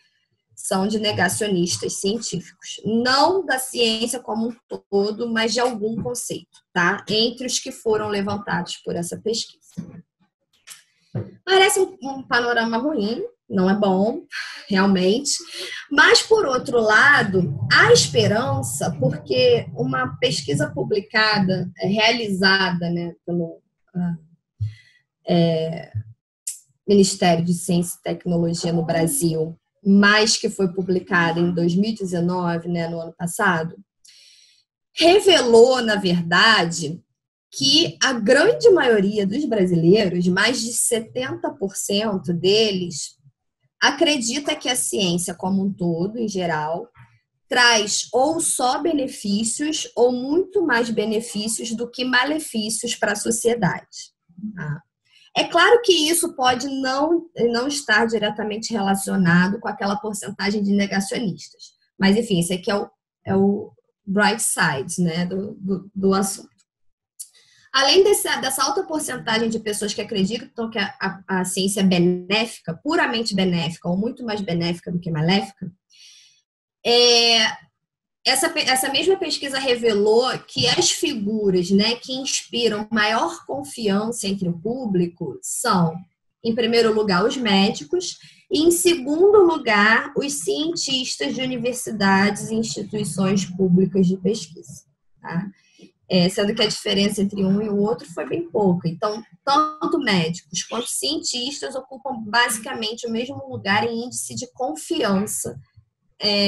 são de negacionistas científicos. Não da ciência como um todo, mas de algum conceito, tá? Entre os que foram levantados por essa pesquisa. Parece um panorama ruim, não é bom, realmente. Mas, por outro lado, há esperança, porque uma pesquisa publicada, realizada, né, pelo Ministério de Ciência e Tecnologia no Brasil, mas que foi publicada em 2019, né, no ano passado, revelou, na verdade, que a grande maioria dos brasileiros, mais de 70% deles, acredita que a ciência como um todo, em geral, traz ou só benefícios ou muito mais benefícios do que malefícios para a sociedade. Tá? É claro que isso pode não estar diretamente relacionado com aquela porcentagem de negacionistas. Mas, enfim, esse aqui é o bright side, né, do assunto. Além dessa alta porcentagem de pessoas que acreditam que a ciência é benéfica, puramente benéfica, ou muito mais benéfica do que maléfica, essa mesma pesquisa revelou que as figuras, né, que inspiram maior confiança entre o público são, em primeiro lugar, os médicos e, em segundo lugar, os cientistas de universidades e instituições públicas de pesquisa, tá? Sendo que a diferença entre um e o outro foi bem pouca. Então, tanto médicos quanto cientistas ocupam basicamente o mesmo lugar em índice de confiança,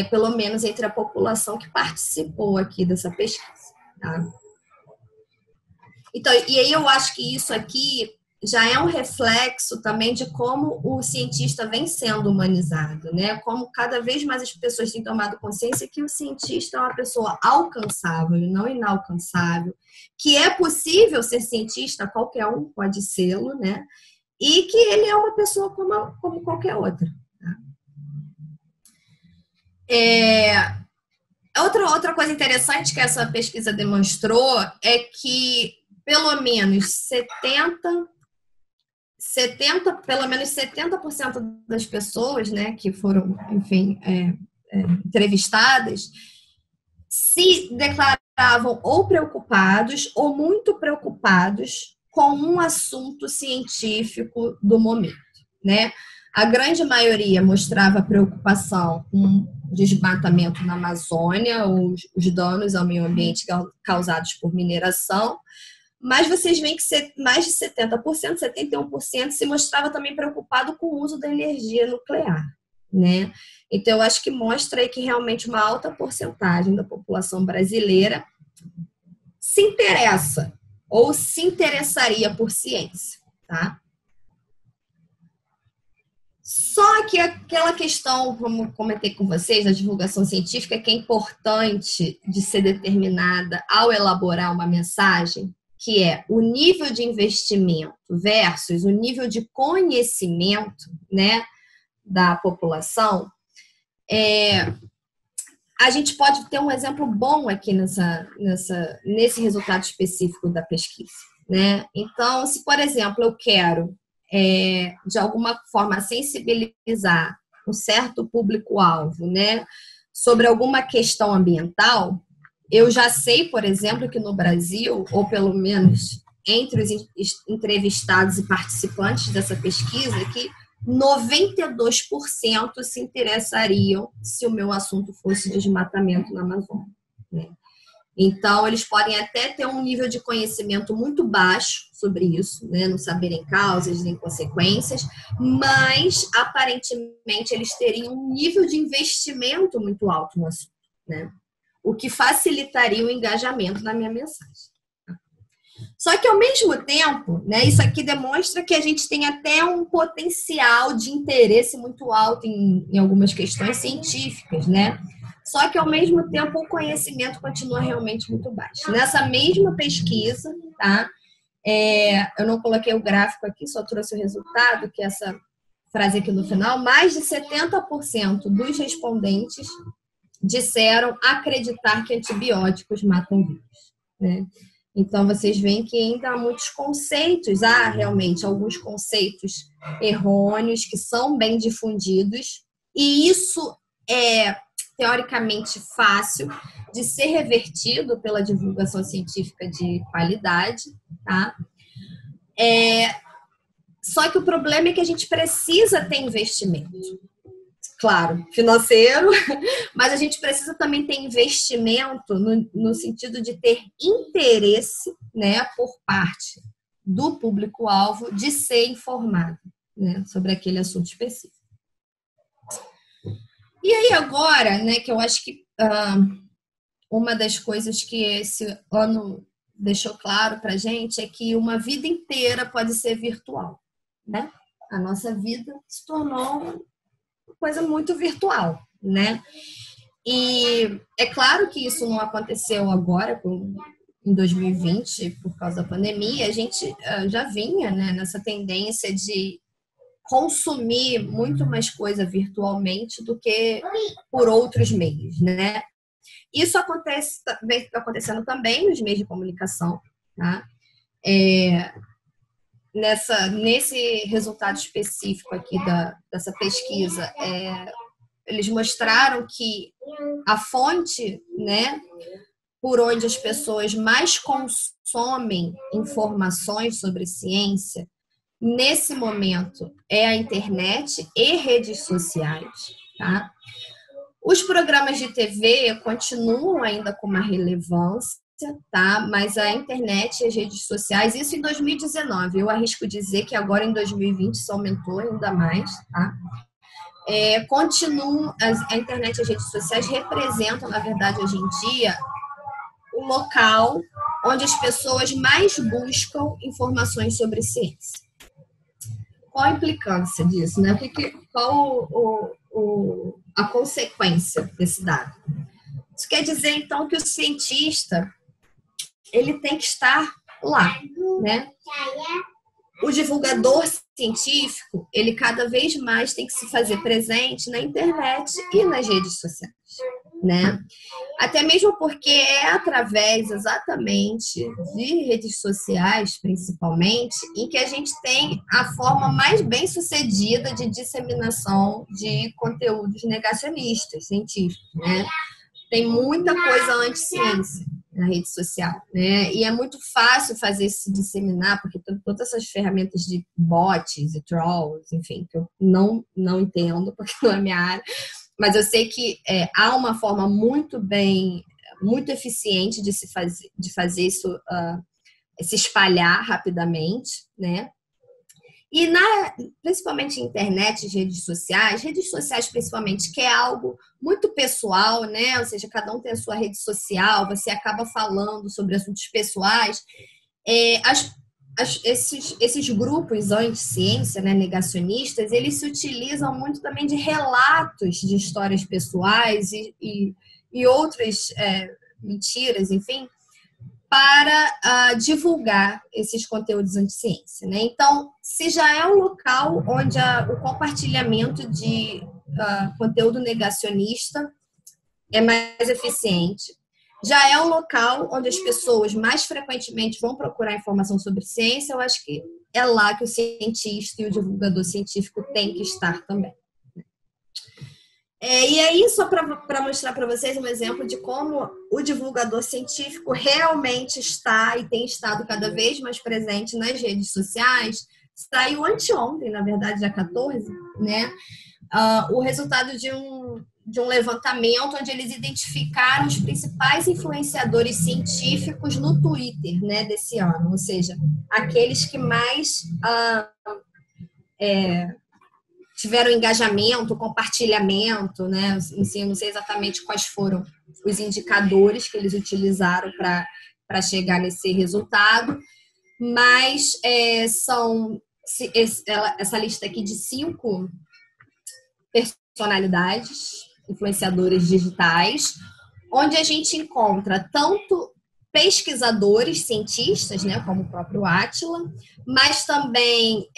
pelo menos entre a população que participou aqui dessa pesquisa. Tá? Então, e aí eu acho que isso aqui já é um reflexo também de como o cientista vem sendo humanizado, né? Como cada vez mais as pessoas têm tomado consciência que o cientista é uma pessoa alcançável e não inalcançável, que é possível ser cientista, qualquer um pode sê-lo, né? E que ele é uma pessoa como qualquer outra. Tá? Outra coisa interessante que essa pesquisa demonstrou é que pelo menos 70% das pessoas, né, que foram, enfim, entrevistadas, se declaravam ou preocupados ou muito preocupados com um assunto científico do momento, né? A grande maioria mostrava preocupação com desmatamento na Amazônia, os danos ao meio ambiente causados por mineração, mas vocês veem que mais de 70%, 71% se mostrava também preocupado com o uso da energia nuclear, né? Então, eu acho que mostra aí que realmente uma alta porcentagem da população brasileira se interessa ou se interessaria por ciência, tá? Só que aquela questão, como comentei com vocês, da divulgação científica, que é importante de ser determinada ao elaborar uma mensagem, que é o nível de investimento versus o nível de conhecimento, né, da população, a gente pode ter um exemplo bom aqui nesse resultado específico da pesquisa, né? Então, se, por exemplo, eu quero, de alguma forma, sensibilizar um certo público-alvo, né, sobre alguma questão ambiental, eu já sei, por exemplo, que no Brasil, ou pelo menos entre os entrevistados e participantes dessa pesquisa, que 92% se interessariam se o meu assunto fosse desmatamento na Amazônia, né? Então, eles podem até ter um nível de conhecimento muito baixo sobre isso, né? Não saberem causas nem consequências, mas, aparentemente, eles teriam um nível de investimento muito alto no assunto, né? O que facilitaria o engajamento na minha mensagem. Só que, ao mesmo tempo, né, isso aqui demonstra que a gente tem até um potencial de interesse muito alto em algumas questões científicas, né? Só que, ao mesmo tempo, o conhecimento continua realmente muito baixo. Nessa mesma pesquisa, tá? Eu não coloquei o gráfico aqui, só trouxe o resultado, que é essa frase aqui no final, mais de 70% dos respondentes disseram acreditar que antibióticos matam vírus, né? Então, vocês veem que ainda há muitos conceitos, realmente alguns conceitos errôneos que são bem difundidos, e isso é teoricamente fácil de ser revertido pela divulgação científica de qualidade, tá? Só que o problema é que a gente precisa ter investimento. Claro, financeiro, mas a gente precisa também ter investimento no sentido de ter interesse, né, por parte do público-alvo de ser informado, né, sobre aquele assunto específico. E aí agora, né, que eu acho que uma das coisas que esse ano deixou claro para a gente é que uma vida inteira pode ser virtual, né? A nossa vida se tornou coisa muito virtual, né? E é claro que isso não aconteceu agora, em 2020, por causa da pandemia. A gente já vinha, né, nessa tendência de consumir muito mais coisa virtualmente do que por outros meios, né? Isso vem acontecendo também nos meios de comunicação, tá? Nesse resultado específico aqui dessa pesquisa, eles mostraram que a fonte, né, por onde as pessoas mais consomem informações sobre ciência, nesse momento, é a internet e redes sociais, tá? Os programas de TV continuam ainda com uma relevância, tá? Mas a internet e as redes sociais, isso em 2019, eu arrisco dizer que agora em 2020 isso aumentou ainda mais, tá? Continuam, a internet e as redes sociais representam, na verdade, hoje em dia, o local onde as pessoas mais buscam informações sobre ciência. Qual a implicância disso, né? Qual a consequência desse dado? Isso quer dizer, então, que o cientista ele tem que estar lá, né? O divulgador científico, ele cada vez mais tem que se fazer presente na internet e nas redes sociais, né? Até mesmo porque é através exatamente de redes sociais, principalmente, em que a gente tem a forma mais bem-sucedida de disseminação de conteúdos negacionistas científicos, né? Tem muita coisa anti-ciência na rede social, né? E é muito fácil fazer isso se disseminar, porque todas essas ferramentas de bots e trolls, enfim, que eu não entendo, porque não é minha área, mas eu sei que há uma forma muito eficiente de fazer isso se espalhar rapidamente, né? E principalmente internet e redes sociais principalmente, que é algo muito pessoal, né? Ou seja, cada um tem a sua rede social, você acaba falando sobre assuntos pessoais. Esses grupos anti-ciência, né, negacionistas, eles se utilizam muito também de relatos de histórias pessoais e outras mentiras, enfim, para divulgar esses conteúdos anti-ciência, né? Então, se já é um local onde o compartilhamento de conteúdo negacionista é mais eficiente, já é um local onde as pessoas mais frequentemente vão procurar informação sobre ciência, eu acho que é lá que o cientista e o divulgador científico têm que estar também. E aí, só para mostrar para vocês um exemplo de como o divulgador científico realmente está e tem estado cada vez mais presente nas redes sociais, saiu anteontem, na verdade, dia 14, né? O resultado de um levantamento onde eles identificaram os principais influenciadores científicos no Twitter, né, desse ano, ou seja, aqueles que mais tiveram engajamento, compartilhamento, né? Assim, eu não sei exatamente quais foram os indicadores que eles utilizaram para chegar nesse resultado, mas essa lista aqui de 5 personalidades, influenciadores digitais, onde a gente encontra tanto pesquisadores, cientistas, né, como o próprio Átila, mas também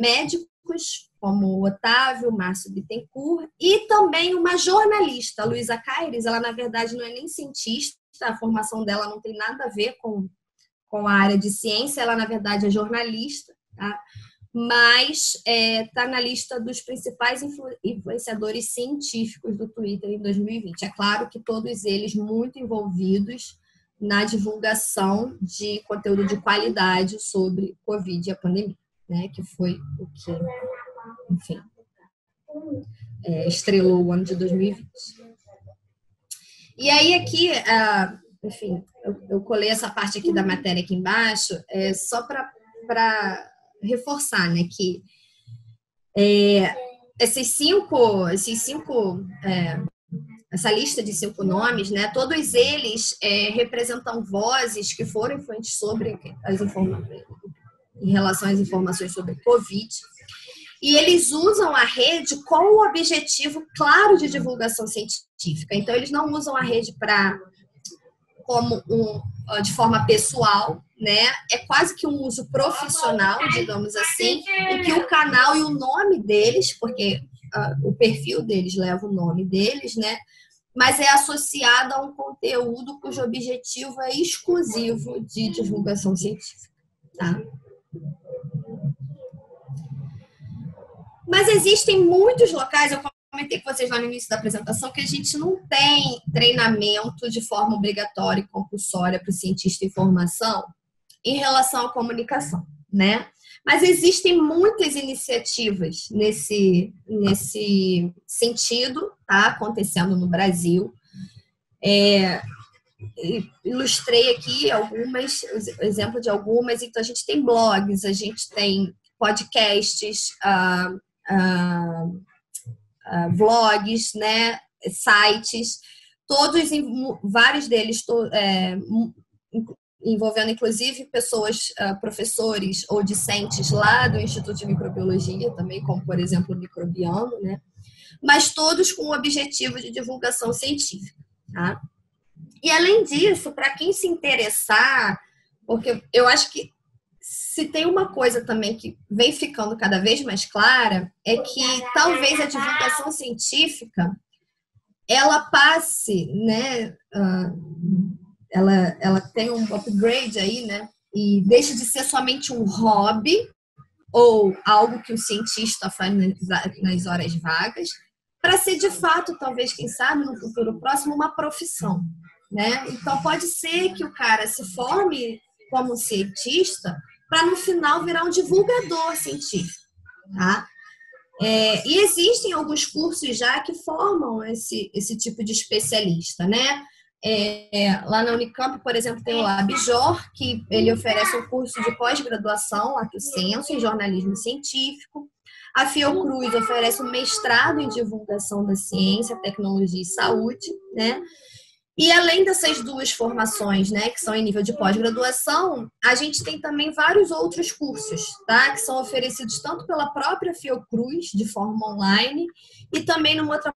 médicos, como o Otávio, Márcio Bittencourt, e também uma jornalista, a Luísa Caires. Ela, na verdade, não é nem cientista, a formação dela não tem nada a ver com a área de ciência, ela, na verdade, é jornalista, tá? Mas está na lista dos principais influenciadores científicos do Twitter em 2020. É claro que todos eles muito envolvidos na divulgação de conteúdo de qualidade sobre Covid e a pandemia, né? Que foi o que, enfim, estrelou o ano de 2020. E aí aqui, enfim, eu colei essa parte aqui da matéria aqui embaixo, só para reforçar, né, que essa lista de 5 nomes, né, todos eles representam vozes que foram influentes sobre em relação às informações sobre Covid, e eles usam a rede com o objetivo claro de divulgação científica. Então, eles não usam a rede de forma pessoal, né? É quase que um uso profissional, digamos assim, em que o canal e o nome deles, porque o perfil deles leva o nome deles, né? Mas é associado a um conteúdo cujo objetivo é exclusivo de divulgação científica, tá? Mas existem muitos locais, eu comentei com vocês lá no início da apresentação, que a gente não tem treinamento de forma obrigatória e compulsória para o cientista em formação em relação à comunicação, né? Mas existem muitas iniciativas nesse sentido, tá? Acontecendo no Brasil. Ilustrei aqui exemplo de algumas. Então, a gente tem blogs, a gente tem podcasts, vlogs, né, sites, vários deles envolvendo inclusive pessoas, professores ou discentes lá do Instituto de Microbiologia também, como por exemplo o Microbiano, né, mas todos com o objetivo de divulgação científica, tá? E além disso, para quem se interessar, porque eu acho que se tem uma coisa também que vem ficando cada vez mais clara, é que talvez a divulgação científica ela passe, né? Ela tem um upgrade aí, né? E deixe de ser somente um hobby ou algo que o cientista faz nas horas vagas, para ser de fato, talvez, quem sabe, no futuro próximo, uma profissão, né? Então pode ser que o cara se forme como cientista para no final virar um divulgador científico, tá? E existem alguns cursos já que formam esse tipo de especialista, né? Lá na Unicamp, por exemplo, tem o LabJOR, que ele oferece um curso de pós-graduação, Lato Sensu, em jornalismo científico. A Fiocruz oferece um mestrado em divulgação da ciência, tecnologia e saúde, né? E além dessas 2 formações, né, que são em nível de pós-graduação, a gente tem também vários outros cursos, tá, que são oferecidos tanto pela própria Fiocruz, de forma online, e também numa outra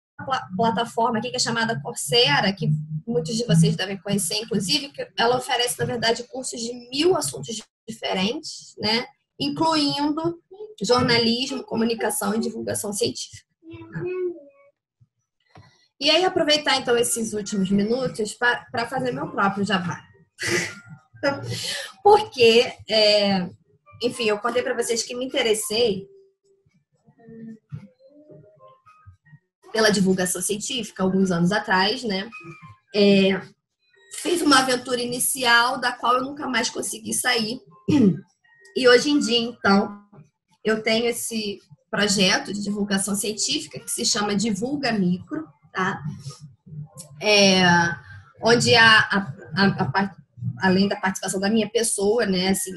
plataforma aqui que é chamada Coursera, que muitos de vocês devem conhecer, inclusive, que ela oferece, na verdade, cursos de 1000 assuntos diferentes, né, incluindo jornalismo, comunicação e divulgação científica. E aí, aproveitar, então, esses últimos minutos para fazer meu próprio jabá. Porque, enfim, eu contei para vocês que me interessei pela divulgação científica, alguns anos atrás, né? Fiz uma aventura inicial da qual eu nunca mais consegui sair. E hoje em dia, então, eu tenho esse projeto de divulgação científica que se chama Divulga Micro, tá? Onde além da participação da minha pessoa, né, assim,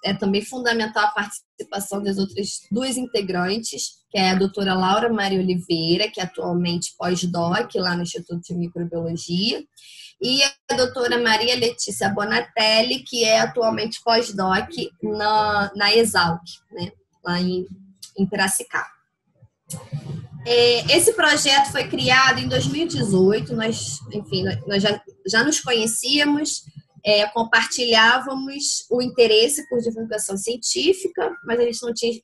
é também fundamental a participação das outras duas integrantes, que é a doutora Laura Maria Oliveira, que é atualmente pós-doc lá no Instituto de Microbiologia, e a doutora Maria Letícia Bonatelli, que é atualmente pós-doc na Exalc, né, lá em Piracicaba. Esse projeto foi criado em 2018, nós já nos conhecíamos, compartilhávamos o interesse por divulgação científica, mas a gente não tinha.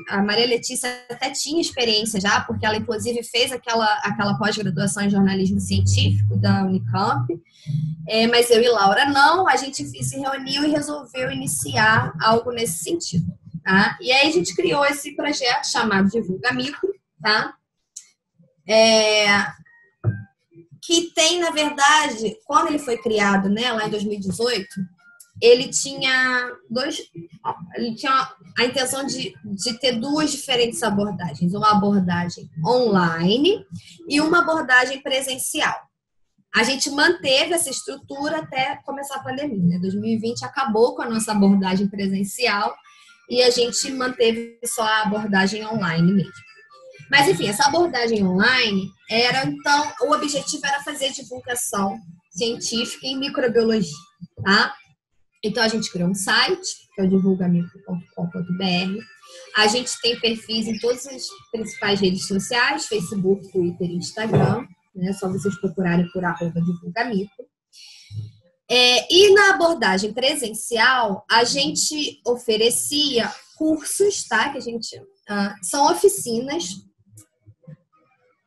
A Maria Letícia até tinha experiência já, porque ela inclusive fez aquela pós-graduação em jornalismo científico da Unicamp, mas eu e Laura não, a gente se reuniu e resolveu iniciar algo nesse sentido, tá? E aí a gente criou esse projeto chamado Divulga Micro, tá? Que tem, na verdade, quando ele foi criado, né, lá em 2018, ele tinha a intenção de ter duas diferentes abordagens, uma abordagem online e uma abordagem presencial. A gente manteve essa estrutura até começar a pandemia, né? 2020 acabou com a nossa abordagem presencial e a gente manteve só a abordagem online mesmo. Mas, enfim, essa abordagem online então, o objetivo era fazer divulgação científica em microbiologia, tá? Então, a gente criou um site, que é o divulgamicro.com.br. A gente tem perfis em todas as principais redes sociais, Facebook, Twitter e Instagram, né? É só vocês procurarem por @divulgamicro. E na abordagem presencial, a gente oferecia cursos, tá? Que a gente... são oficinas,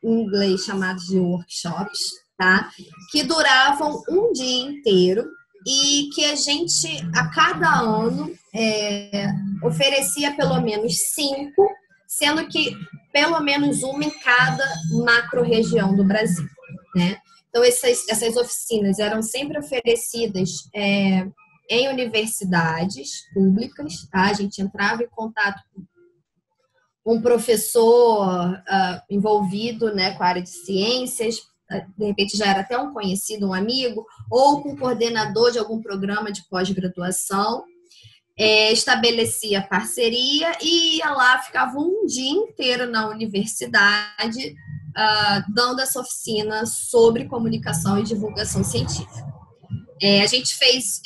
em inglês chamados de workshops, tá? Que duravam um dia inteiro e que a gente, a cada ano, oferecia pelo menos 5, sendo que pelo menos uma em cada macro-região do Brasil, né? Então, essas oficinas eram sempre oferecidas em universidades públicas, tá? A gente entrava em contato com um professor envolvido, né, com a área de ciências, de repente já era até um conhecido, um amigo, ou com o coordenador de algum programa de pós-graduação, estabelecia parceria e ia lá, ficava um dia inteiro na universidade dando essa oficina sobre comunicação e divulgação científica. A gente fez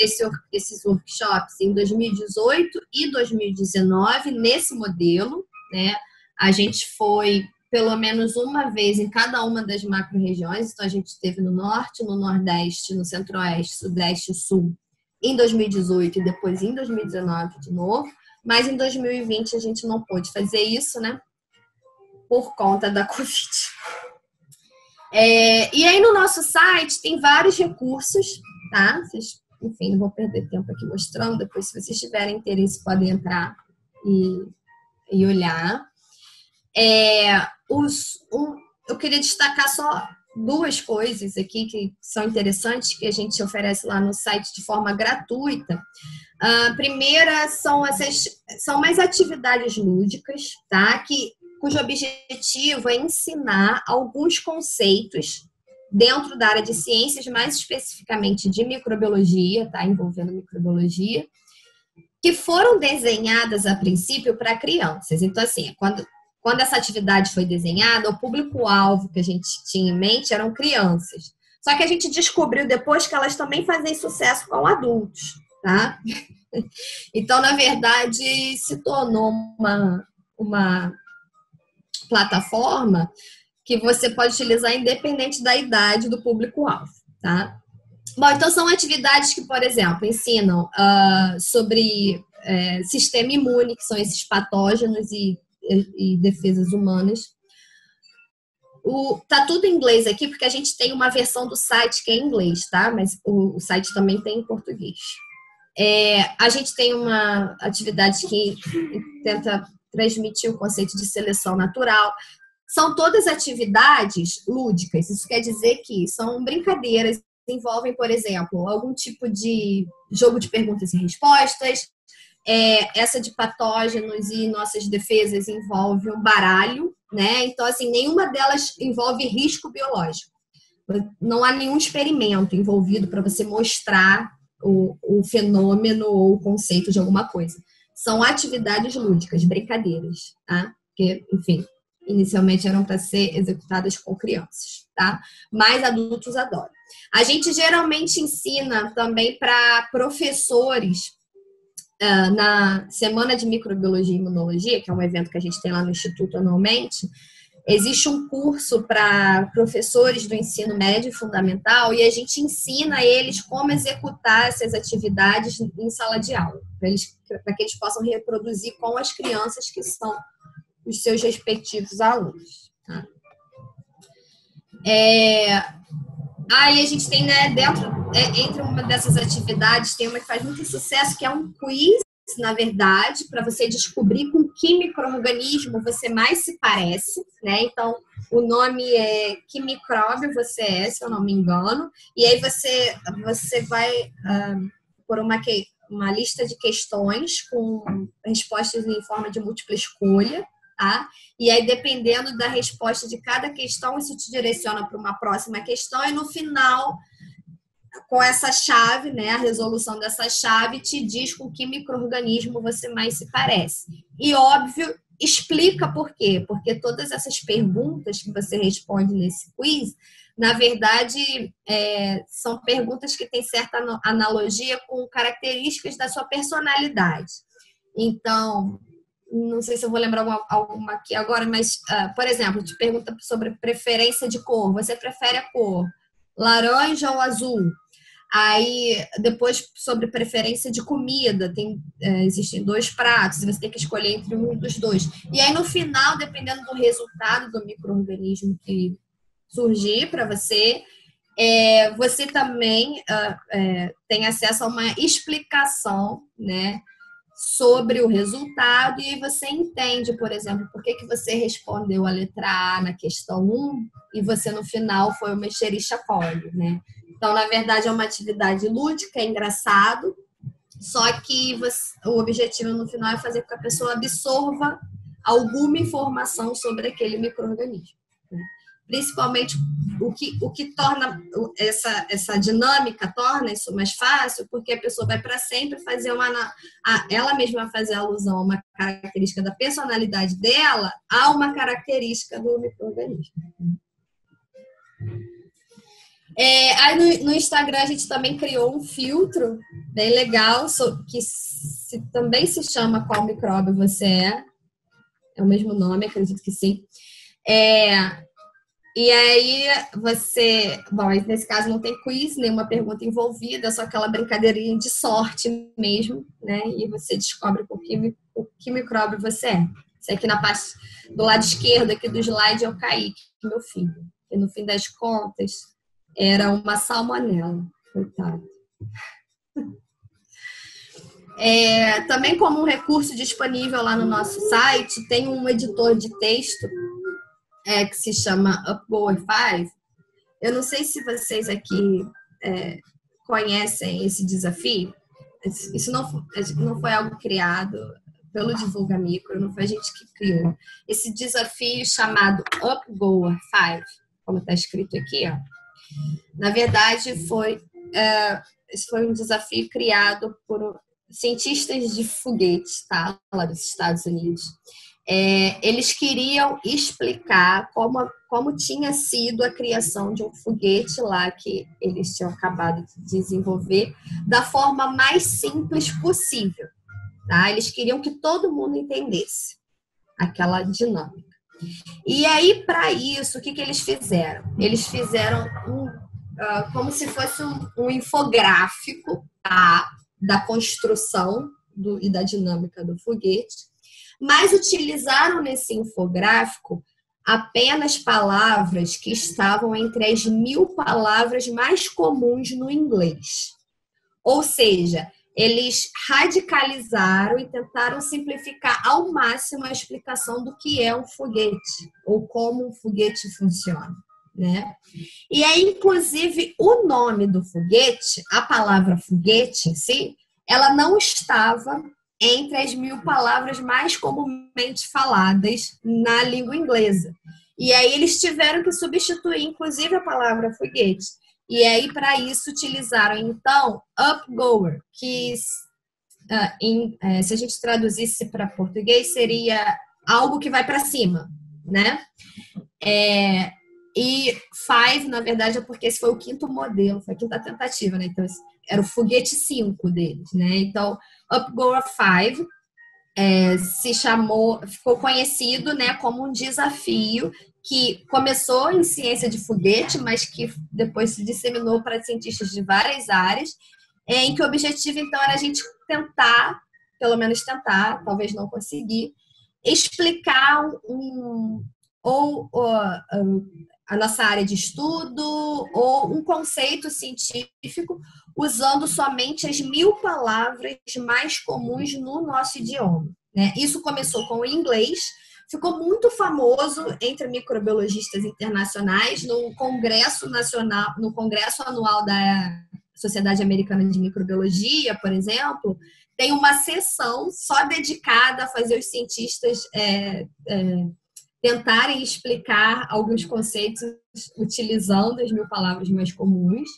esses workshops em 2018 e 2019 nesse modelo, né? A gente foi pelo menos uma vez em cada uma das macro-regiões, então a gente esteve no Norte, no Nordeste, no Centro-Oeste, Sudeste e Sul em 2018 e depois em 2019 de novo, mas em 2020 a gente não pôde fazer isso, né? Por conta da Covid. E aí no nosso site tem vários recursos, tá? Vocês, enfim, não vou perder tempo aqui mostrando, depois se vocês tiverem interesse podem entrar e olhar. Eu queria destacar só duas coisas aqui que são interessantes, que a gente oferece lá no site de forma gratuita. A primeira são mais atividades lúdicas, tá? Cujo objetivo é ensinar alguns conceitos dentro da área de ciências, mais especificamente de microbiologia, tá? Envolvendo microbiologia, que foram desenhadas a princípio para crianças. Então, assim, quando essa atividade foi desenhada, o público-alvo que a gente tinha em mente eram crianças. Só que a gente descobriu depois que elas também fazem sucesso com adultos, tá? Então, na verdade, se tornou uma plataforma que você pode utilizar independente da idade do público-alvo, tá? Bom, então são atividades que, por exemplo, ensinam sobre sistema imune, que são esses patógenos e defesas humanas. Tá tudo em inglês aqui, porque a gente tem uma versão do site que é em inglês, tá? Mas o site também tem em português. A gente tem uma atividade que tenta transmitir o conceito de seleção natural. São todas atividades lúdicas. Isso quer dizer que são brincadeiras, envolvem, por exemplo, algum tipo de jogo de perguntas e respostas. Essa de patógenos e nossas defesas envolve um baralho, né? Então, assim, nenhuma delas envolve risco biológico. Não há nenhum experimento envolvido para você mostrar o fenômeno ou o conceito de alguma coisa. São atividades lúdicas, brincadeiras, tá? Porque, enfim, inicialmente eram para ser executadas com crianças, tá? Mas adultos adoram. A gente geralmente ensina também para professores na Semana de Microbiologia e Imunologia, que é um evento que a gente tem lá no Instituto anualmente. Existe um curso para professores do ensino médio e fundamental e a gente ensina eles como executar essas atividades em sala de aula, para que eles possam reproduzir com as crianças que são os seus respectivos alunos. Tá? Aí a gente tem, né, entre uma dessas atividades, tem uma que faz muito sucesso, que é um quiz, na verdade, para você descobrir com que micro-organismo você mais se parece, né? Então, o nome é Que Micróbio Você É, se eu não me engano, e aí você vai por uma lista de questões com respostas em forma de múltipla escolha, tá? E aí, dependendo da resposta de cada questão, isso te direciona para uma próxima questão, e no final, com essa chave, né, a resolução dessa chave te diz com que micro-organismo você mais se parece. E, óbvio, explica por quê. Porque todas essas perguntas que você responde nesse quiz, na verdade, são perguntas que têm certa analogia com características da sua personalidade. Então, não sei se eu vou lembrar alguma aqui agora, mas, por exemplo, te pergunta sobre preferência de cor. Você prefere a cor laranja ou azul? Aí, depois, sobre preferência de comida, existem 2 pratos, você tem que escolher entre um dos 2. E aí, no final, dependendo do resultado do micro-organismo que surgir para você, você também tem acesso a uma explicação, né, sobre o resultado, e aí você entende, por exemplo, por que você respondeu a letra A na questão 1 e você, no final, foi o mexer e chacole, né? Então, na verdade, é uma atividade lúdica, é engraçado, só que o objetivo no final é fazer com que a pessoa absorva alguma informação sobre aquele micro-organismo, né? Principalmente o que torna essa dinâmica, torna isso mais fácil, porque a pessoa vai para sempre fazer ela mesma fazer alusão a uma característica da personalidade dela a uma característica do micro-organismo. Aí no Instagram a gente também criou um filtro bem legal, que também se chama Qual Micróbio Você É. É o mesmo nome, acredito que sim. E aí bom, nesse caso não tem quiz, nenhuma pergunta envolvida, é só aquela brincadeirinha de sorte mesmo, né? E você descobre com que micróbio você é. Isso aqui na parte do lado esquerdo aqui do slide é o Kaique, meu filho. E no fim das contas, era uma salmonela, coitado. Também, como um recurso disponível lá no nosso site, tem um editor de texto que se chama UpGoer 5. Eu não sei se vocês aqui conhecem esse desafio. Isso não foi algo criado pelo Divulga Micro, não foi a gente que criou. Esse desafio chamado UpGoer 5, como está escrito aqui, ó. Na verdade, esse foi um desafio criado por cientistas de foguetes, tá? Lá dos Estados Unidos. Eles queriam explicar como tinha sido a criação de um foguete lá que eles tinham acabado de desenvolver da forma mais simples possível, tá? Eles queriam que todo mundo entendesse aquela dinâmica. E aí, para isso, o que eles fizeram? Eles fizeram como se fosse um infográfico, tá? Da construção e da dinâmica do foguete, mas utilizaram nesse infográfico apenas palavras que estavam entre as 1000 palavras mais comuns no inglês. Ou seja, eles radicalizaram e tentaram simplificar ao máximo a explicação do que é um foguete ou como um foguete funciona, né? E aí, inclusive, o nome do foguete, a palavra foguete em si, ela não estava entre as 1000 palavras mais comumente faladas na língua inglesa. E aí eles tiveram que substituir, inclusive, a palavra foguete. E aí, para isso, utilizaram, então, upgoer, que, se a gente traduzisse para português, seria algo que vai para cima, né? E Five, na verdade, é porque esse foi o 5º modelo, foi a 5ª tentativa, né? Então, era o foguete 5 deles, né? Então, upgoer 5 ficou conhecido, né, como um desafio que começou em ciência de foguete, mas que depois se disseminou para cientistas de várias áreas, em que o objetivo, então, era a gente tentar, pelo menos tentar, talvez não conseguir, explicar a nossa área de estudo ou um conceito científico usando somente as 1000 palavras mais comuns no nosso idioma, né? Isso começou com o inglês, ficou muito famoso entre microbiologistas internacionais no Congresso Nacional, no Congresso Anual da Sociedade Americana de Microbiologia, por exemplo, tem uma sessão só dedicada a fazer os cientistas tentarem explicar alguns conceitos utilizando as 1000 palavras mais comuns.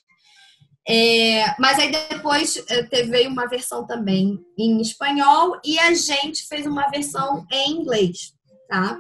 Mas aí depois veio uma versão também em espanhol e a gente fez uma versão em inglês, tá?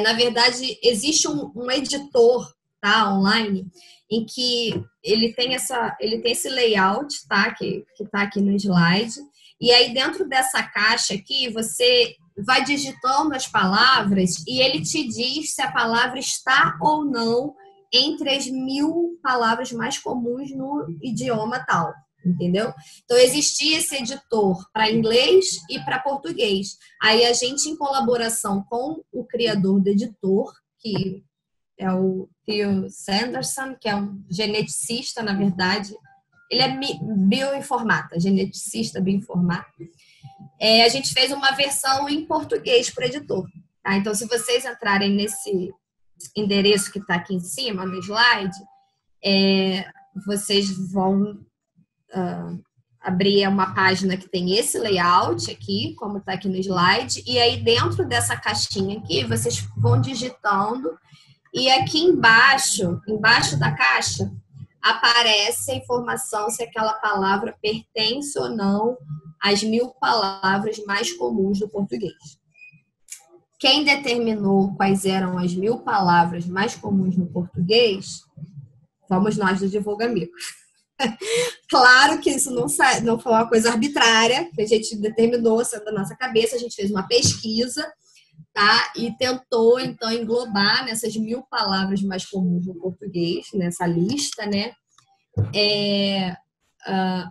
Na verdade, existe um editor, tá, online, em que ele tem esse layout, tá, que tá aqui no slide, e aí dentro dessa caixa aqui você vai digitando as palavras e ele te diz se a palavra está ou não entre as 1000 palavras mais comuns no idioma tal, entendeu? Então, existia esse editor para inglês e para português. Aí, a gente, em colaboração com o criador do editor, que é o Phil Sanderson, que é um geneticista, na verdade, ele é bioinformata, geneticista bioinformata. A gente fez uma versão em português para o editor. Tá? Então, se vocês entrarem nesse endereço que está aqui em cima, no slide, vocês vão abrir uma página que tem esse layout aqui, como está aqui no slide, e aí dentro dessa caixinha aqui, vocês vão digitando, e aqui embaixo da caixa, aparece a informação se aquela palavra pertence ou não às 1000 palavras mais comuns do português. Quem determinou quais eram as 1000 palavras mais comuns no português, fomos nós do Divulgamigos. Claro que isso não foi uma coisa arbitrária, que a gente determinou da nossa cabeça, a gente fez uma pesquisa, tá? E tentou, então, englobar nessas 1000 palavras mais comuns no português, nessa lista, né?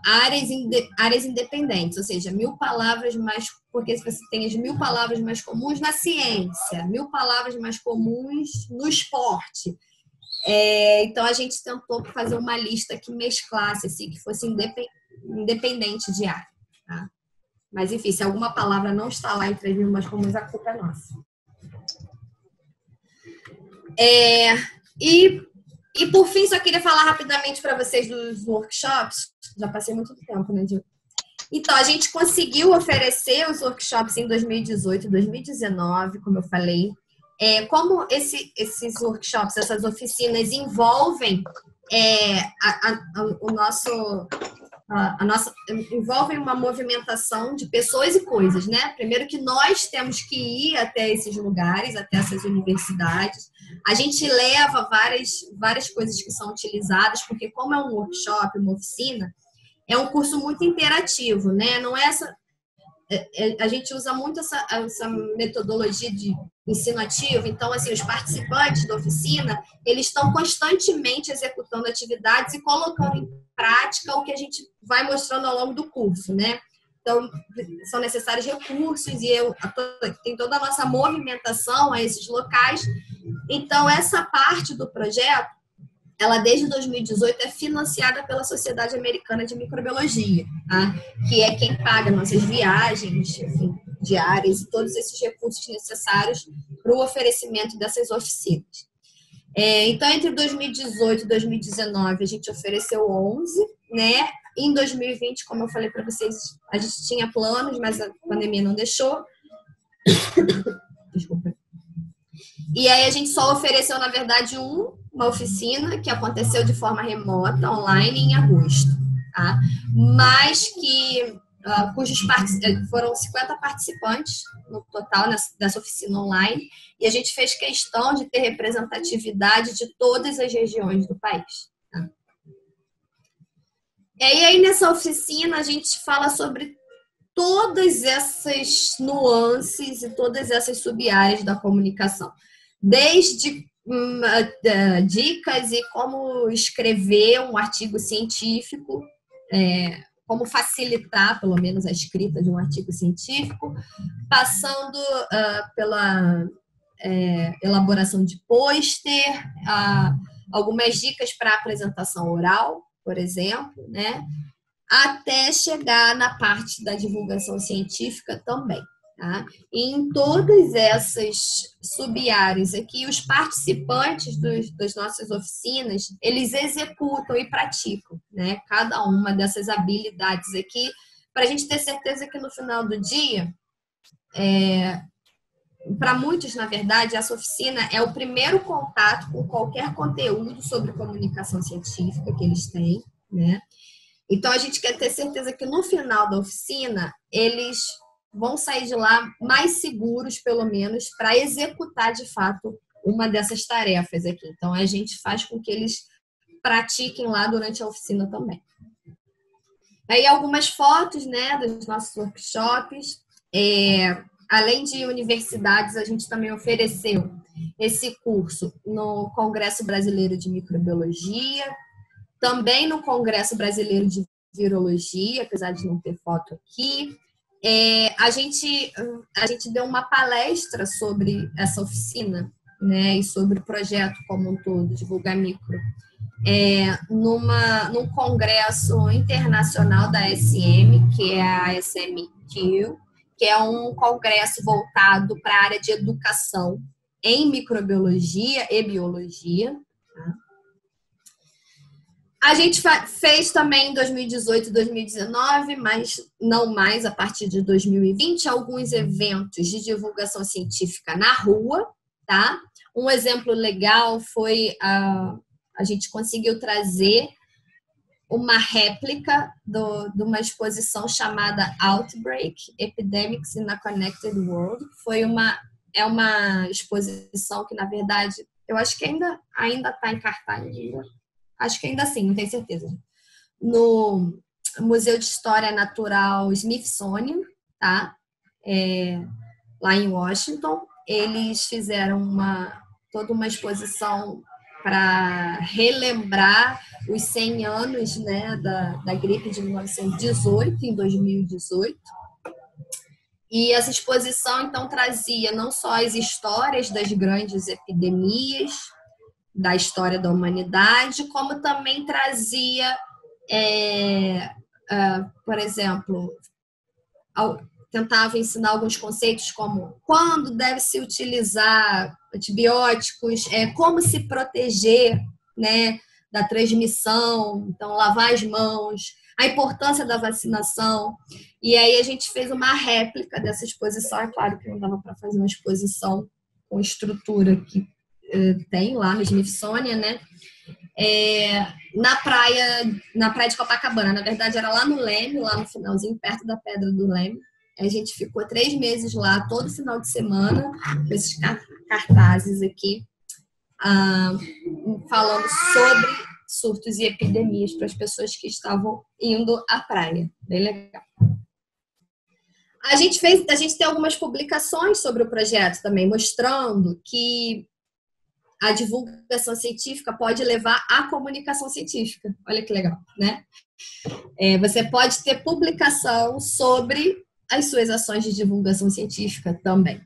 Áreas independentes, ou seja, 1000 palavras mais, porque você tem as 1000 palavras mais comuns na ciência, 1000 palavras mais comuns no esporte. Então a gente tentou fazer uma lista que mesclasse, assim, que fosse independente de área, tá? Mas enfim, se alguma palavra não está lá entre as 1000 mais comuns, a culpa é nossa. E por fim, só queria falar rapidamente para vocês dos workshops. Já passei muito tempo, né, Diego? Então, a gente conseguiu oferecer os workshops em 2018 e 2019, como eu falei. Como esses workshops, essas oficinas envolvem envolvem uma movimentação de pessoas e coisas, né? Primeiro que nós temos que ir até esses lugares, até essas universidades. A gente leva várias coisas que são utilizadas, porque como é um workshop, uma oficina, é um curso muito interativo, né? Não é a gente usa muito essa metodologia de ensino ativo. Então, assim, os participantes da oficina, eles estão constantemente executando atividades e colocando em prática o que a gente vai mostrando ao longo do curso, né? Então, são necessários recursos e tem toda a nossa movimentação a esses locais. Então, essa parte do projeto ela desde 2018 é financiada pela Sociedade Americana de Microbiologia, tá? Que é quem paga nossas viagens, enfim, diárias e todos esses recursos necessários para o oferecimento dessas oficinas. Então, entre 2018 e 2019, a gente ofereceu 11, né? Em 2020, como eu falei para vocês, a gente tinha planos, mas a pandemia não deixou. Desculpa. E aí a gente só ofereceu, na verdade, uma oficina que aconteceu de forma remota, online, em agosto, tá? Mas que foram 50 participantes no total dessa oficina online, e a gente fez questão de ter representatividade de todas as regiões do país. Tá? E aí nessa oficina a gente fala sobre todas essas nuances e todas essas sub-áreas da comunicação. Desde dicas e como escrever um artigo científico, como facilitar, pelo menos, a escrita de um artigo científico, passando pela elaboração de pôster, algumas dicas para apresentação oral, por exemplo, né? Até chegar na parte da divulgação científica também. Tá? E em todas essas sub-áreas aqui, os participantes das nossas oficinas, eles executam e praticam, né? Cada uma dessas habilidades aqui, para a gente ter certeza que no final do dia, para muitos, na verdade, essa oficina é o primeiro contato com qualquer conteúdo sobre comunicação científica que eles têm, né? Então, a gente quer ter certeza que no final da oficina, eles vão sair de lá mais seguros, pelo menos, para executar, de fato, uma dessas tarefas aqui. Então, a gente faz com que eles pratiquem lá durante a oficina também. Aí, algumas fotos, né, dos nossos workshops. Além de universidades, a gente também ofereceu esse curso no Congresso Brasileiro de Microbiologia, também no Congresso Brasileiro de Virologia, apesar de não ter foto aqui. A gente deu uma palestra sobre essa oficina, né, e sobre o projeto como um todo, Divulgar Micro, num congresso internacional da SM, que é a SMQ, que é um congresso voltado para a área de educação em microbiologia e biologia. Tá? A gente fez também em 2018 e 2019, mas não mais a partir de 2020, alguns eventos de divulgação científica na rua, tá? Um exemplo legal foi a gente conseguiu trazer uma réplica de uma exposição chamada Outbreak, Epidemics in a Connected World. É uma exposição que, na verdade, eu acho que ainda está em cartaz. Acho que ainda sim, não tenho certeza. No Museu de História Natural Smithsonian, tá? Lá em Washington, eles fizeram toda uma exposição para relembrar os 100 anos, né, da gripe de 1918, em 2018. E essa exposição, então, trazia não só as histórias das grandes epidemias da história da humanidade, como também trazia, por exemplo, tentava ensinar alguns conceitos como quando deve se utilizar antibióticos, como se proteger, né, da transmissão, então lavar as mãos, a importância da vacinação. E aí a gente fez uma réplica dessa exposição. É claro que não dava para fazer uma exposição com estrutura que tem lá no Smithsonian, né? Na praia de Copacabana. Na verdade, era lá no Leme, lá no finalzinho, perto da Pedra do Leme. A gente ficou 3 meses lá, todo final de semana, com esses cartazes aqui, falando sobre surtos e epidemias para as pessoas que estavam indo à praia. Bem legal. A gente tem algumas publicações sobre o projeto também, mostrando que a divulgação científica pode levar à comunicação científica. Olha que legal, né? Você pode ter publicação sobre as suas ações de divulgação científica também,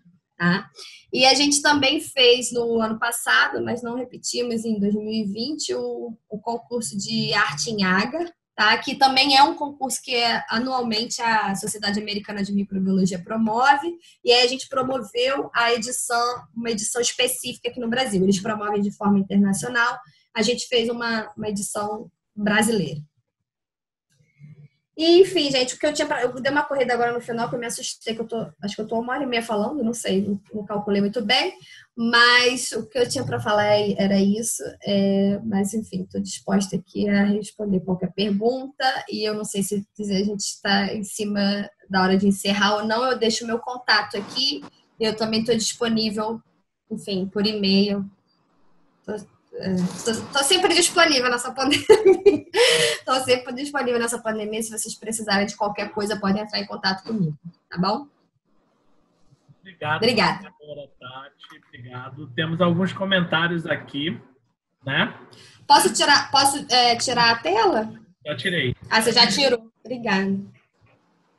tá? E a gente também fez no ano passado, mas não repetimos em 2020, o concurso de arte em Agar, tá? Que também é um concurso que anualmente a Sociedade Americana de Microbiologia promove, e aí a gente promoveu uma edição específica aqui no Brasil. Eles promovem de forma internacional, a gente fez uma edição brasileira. E, enfim, gente, o que eu tinha eu dei uma corrida agora no final, que eu me assustei, acho que eu tô 1h30 falando, não sei, não calculei muito bem, mas o que eu tinha para falar era isso, mas, enfim, estou disposta aqui a responder qualquer pergunta, e eu não sei se a gente está em cima da hora de encerrar ou não, eu deixo o meu contato aqui, eu também estou disponível, enfim, por e-mail. Estou sempre disponível nessa pandemia. Estou sempre disponível nessa pandemia. Se vocês precisarem de qualquer coisa, podem entrar em contato comigo. Tá bom? Obrigada. Tati, obrigado. Temos alguns comentários aqui, né? Posso tirar a tela? Já tirei. Ah, você já tirou? Obrigada.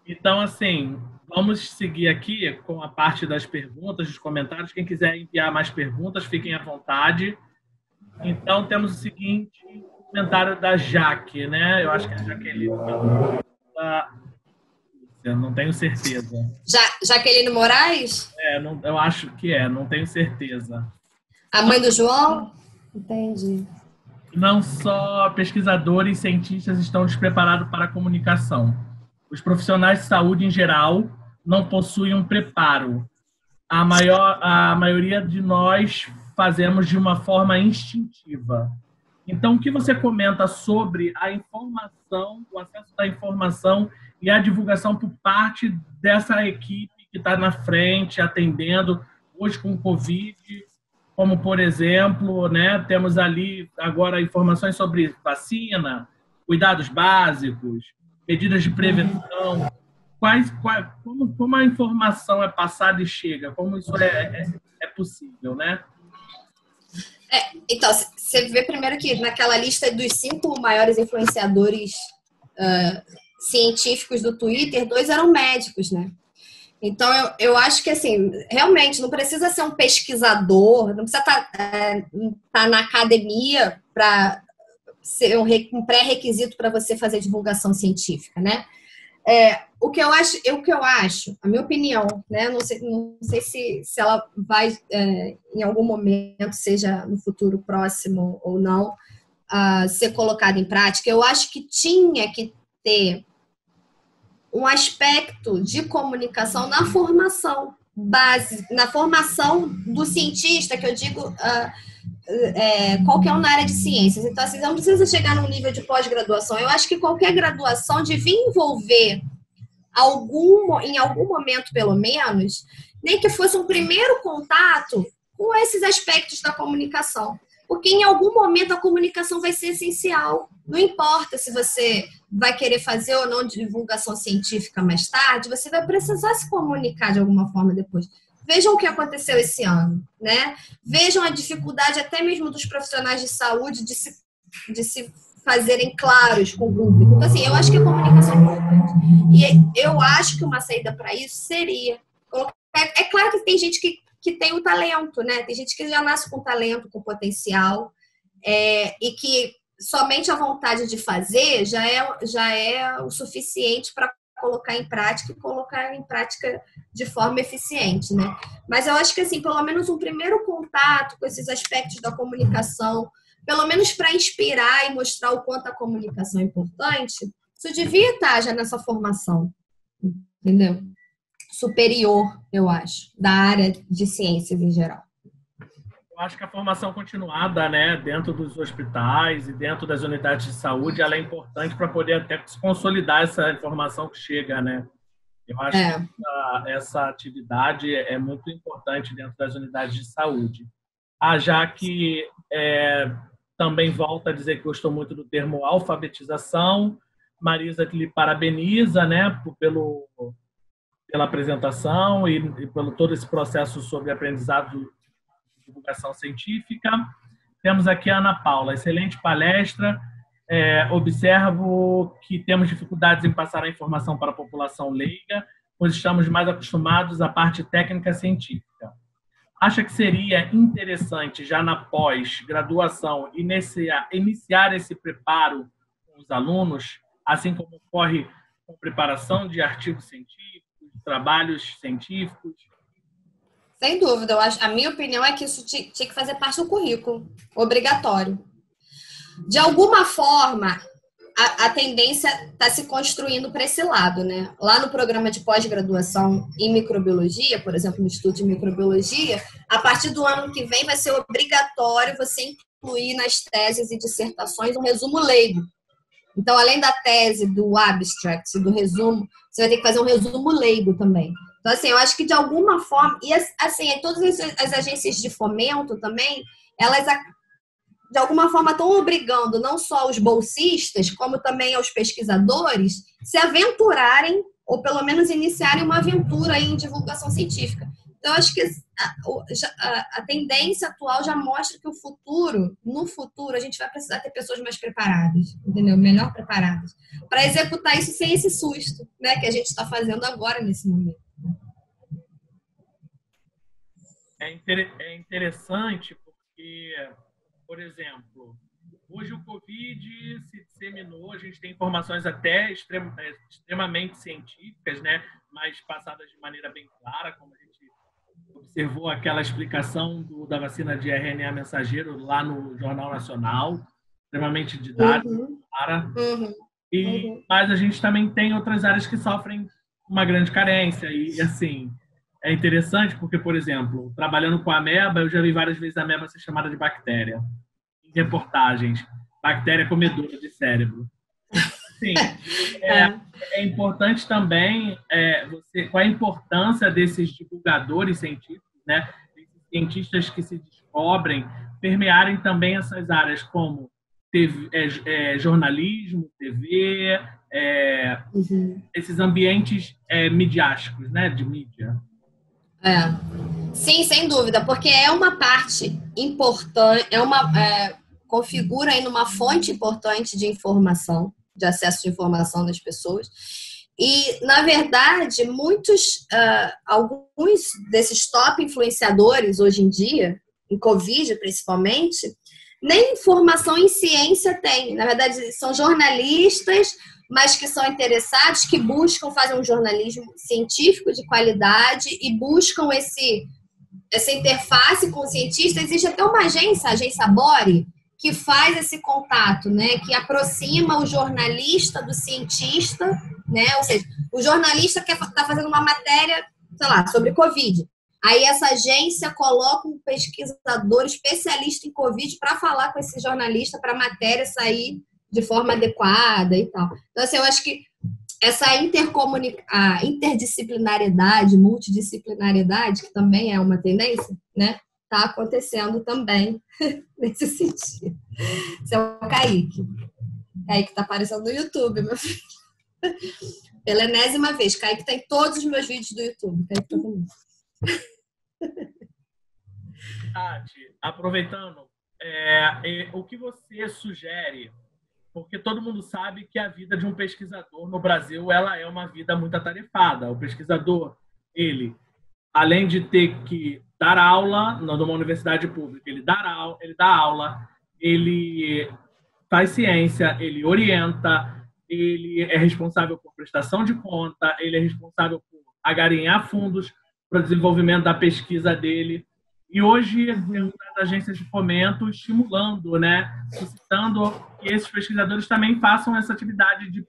Então, assim, vamos seguir aqui com a parte das perguntas, dos comentários. Quem quiser enviar mais perguntas, fiquem à vontade. Então, temos o seguinte comentário da Jaque, né? Eu acho que é a Jaqueline. Eu não tenho certeza. Jaqueline Moraes? Eu acho que não tenho certeza. A mãe do João? Entendi. Não só pesquisadores e cientistas estão despreparados para a comunicação. Os profissionais de saúde, em geral, não possuem um preparo. A maioria de nós fazemos de uma forma instintiva. Então, o que você comenta sobre a informação, o acesso da informação e a divulgação por parte dessa equipe que está na frente, atendendo hoje com o Covid, como, por exemplo, né, temos ali agora informações sobre vacina, cuidados básicos, medidas de prevenção. Como a informação é passada e chega? Como isso é possível, né? Então, você vê primeiro que naquela lista dos 5 maiores influenciadores científicos do Twitter, 2 eram médicos, né? Então, eu acho que, assim, realmente não precisa ser um pesquisador, não precisa estar na academia para ser um pré-requisito para você fazer divulgação científica, né? O que eu acho, a minha opinião, né? Não sei se ela vai, em algum momento, seja no futuro próximo ou não, ser colocada em prática. Eu acho que tinha que ter um aspecto de comunicação na formação base, na formação do cientista, que eu digo qualquer um na área de ciências. Então, assim, não precisa chegar num nível de pós-graduação. Eu acho que qualquer graduação devia envolver em algum momento, pelo menos, nem que fosse um primeiro contato com esses aspectos da comunicação. Porque em algum momento a comunicação vai ser essencial. Não importa se você vai querer fazer ou não divulgação científica mais tarde, você vai precisar se comunicar de alguma forma depois. Vejam o que aconteceu esse ano, né? Vejam a dificuldade até mesmo dos profissionais de saúde de se fazerem claros com o público. Então, assim, eu acho que a comunicação é importante. E eu acho que uma saída para isso seria... É claro que tem gente que tem o talento, né? Tem gente que já nasce com talento, com potencial, e que somente a vontade de fazer já é o suficiente para colocar em prática e colocar em prática de forma eficiente, né? Mas eu acho que, assim, pelo menos um primeiro contato com esses aspectos da comunicação, pelo menos para inspirar e mostrar o quanto a comunicação é importante, isso devia estar já nessa formação, entendeu? Superior, eu acho, da área de ciências em geral. Eu acho que a formação continuada, né, dentro dos hospitais e dentro das unidades de saúde, ela é importante para poder até consolidar essa informação que chega, né? Eu acho que essa atividade é muito importante dentro das unidades de saúde. A Jaque também volta a dizer que gostou muito do termo alfabetização. Marisa que lhe parabeniza, né, pela apresentação e pelo todo esse processo sobre aprendizado de divulgação científica. Temos aqui a Ana Paula, excelente palestra. Observo que temos dificuldades em passar a informação para a população leiga, pois estamos mais acostumados à parte técnica científica. acha que seria interessante, já na pós-graduação, iniciar esse preparo com os alunos, assim como ocorre com preparação de artigos científicos, trabalhos científicos? Sem dúvida, a minha opinião é que isso tinha que fazer parte do currículo, obrigatório. De alguma forma, a tendência está se construindo para esse lado, né? Lá no programa de pós-graduação em microbiologia, por exemplo, no Instituto de Microbiologia, a partir do ano que vem vai ser obrigatório você incluir nas teses e dissertações um resumo leigo. Então, além da tese, do abstract, do resumo, você vai ter que fazer um resumo leigo também. Então, assim, eu acho que de alguma forma, e assim, todas as agências de fomento também, elas de alguma forma estão obrigando não só os bolsistas, como também aos pesquisadores, se aventurarem, ou pelo menos iniciarem uma aventura aí em divulgação científica. Então, eu acho que a tendência atual já mostra que no futuro, a gente vai precisar ter pessoas mais preparadas, entendeu? Melhor preparadas, para executar isso sem esse susto, né, que a gente está fazendo agora nesse momento. É interessante porque, por exemplo, hoje o Covid se disseminou, a gente tem informações até extremamente científicas, né, mas passadas de maneira bem clara, como a gente observou aquela explicação da vacina de RNA mensageiro lá no Jornal Nacional, extremamente didático, clara. Mas a gente também tem outras áreas que sofrem uma grande carência e, assim, é interessante porque, por exemplo, trabalhando com a ameba, eu já vi várias vezes a ameba ser chamada de bactéria. Em reportagens. Bactéria comedora de cérebro. Sim. É importante também qual a importância desses divulgadores científicos, né? Desses cientistas que se descobrem, permearem também essas áreas como jornalismo, TV, esses ambientes midiáticos, né? De mídia. Sim, sem dúvida, porque é uma parte importante, configura aí numa fonte importante de informação, de acesso de informação das pessoas. E, na verdade, alguns desses top influenciadores hoje em dia, em Covid principalmente, nem informação em ciência tem. Na verdade, são jornalistas, mas que são interessados, que buscam fazer um jornalismo científico de qualidade e buscam essa interface com o cientista. Existe até uma agência, a agência Bore, que faz esse contato, né? Que aproxima o jornalista do cientista, né? Ou seja, o jornalista que está fazendo uma matéria, sei lá, sobre Covid. Aí essa agência coloca um pesquisador especialista em Covid para falar com esse jornalista para a matéria sair de forma adequada e tal. Então, assim, eu acho que essa a interdisciplinariedade, multidisciplinariedade, que também é uma tendência, né? Está acontecendo também nesse sentido. Esse é o Kaique. Kaique está aparecendo no YouTube, meu filho. Pela enésima vez. Kaique está em todos os meus vídeos do YouTube. Kaique tá comigo. Tati, aproveitando, o que você sugere? Porque todo mundo sabe que a vida de um pesquisador no Brasil ela é uma vida muito atarefada. O pesquisador, ele, além de ter que dar aula numa universidade pública, ele dá aula, ele faz ciência, ele orienta, ele é responsável por prestação de conta, ele é responsável por agarinhar fundos para o desenvolvimento da pesquisa dele. E hoje temos as agências de fomento estimulando, né, suscitando que esses pesquisadores também façam essa atividade de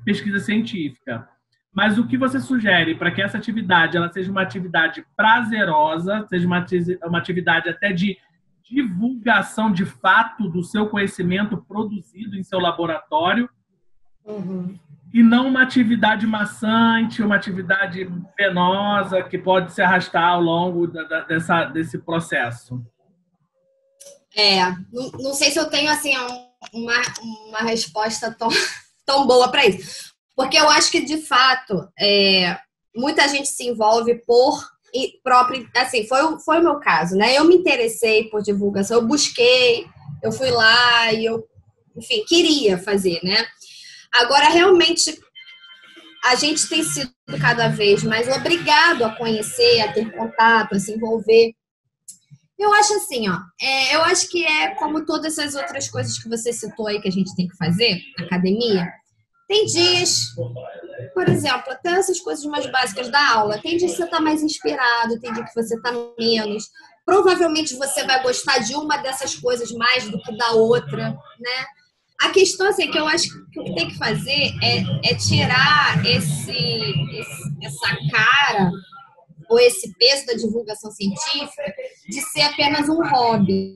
pesquisa científica. Mas o que você sugere para que essa atividade ela seja uma atividade prazerosa, seja uma atividade até de divulgação de fato do seu conhecimento produzido em seu laboratório, e não uma atividade maçante, uma atividade penosa que pode se arrastar ao longo desse processo? Não sei se eu tenho assim uma resposta tão boa para isso. Porque eu acho que, de fato, muita gente se envolve por próprio... Assim, foi o meu caso, né? Eu me interessei por divulgação, eu busquei, eu fui lá e eu, enfim, queria fazer, né? Agora, realmente, a gente tem sido cada vez mais obrigado a conhecer, a ter contato, a se envolver Eu acho assim, ó, eu acho que é como todas essas outras coisas que você citou aí que a gente tem que fazer, academia. Tem dias, por exemplo, até essas coisas mais básicas da aula. Tem dia que você está mais inspirado, tem dia que você está menos. Provavelmente você vai gostar de uma dessas coisas mais do que da outra, né? A questão assim, é que eu acho que o que tem que fazer é tirar essa cara ou esse peso da divulgação científica de ser apenas um hobby,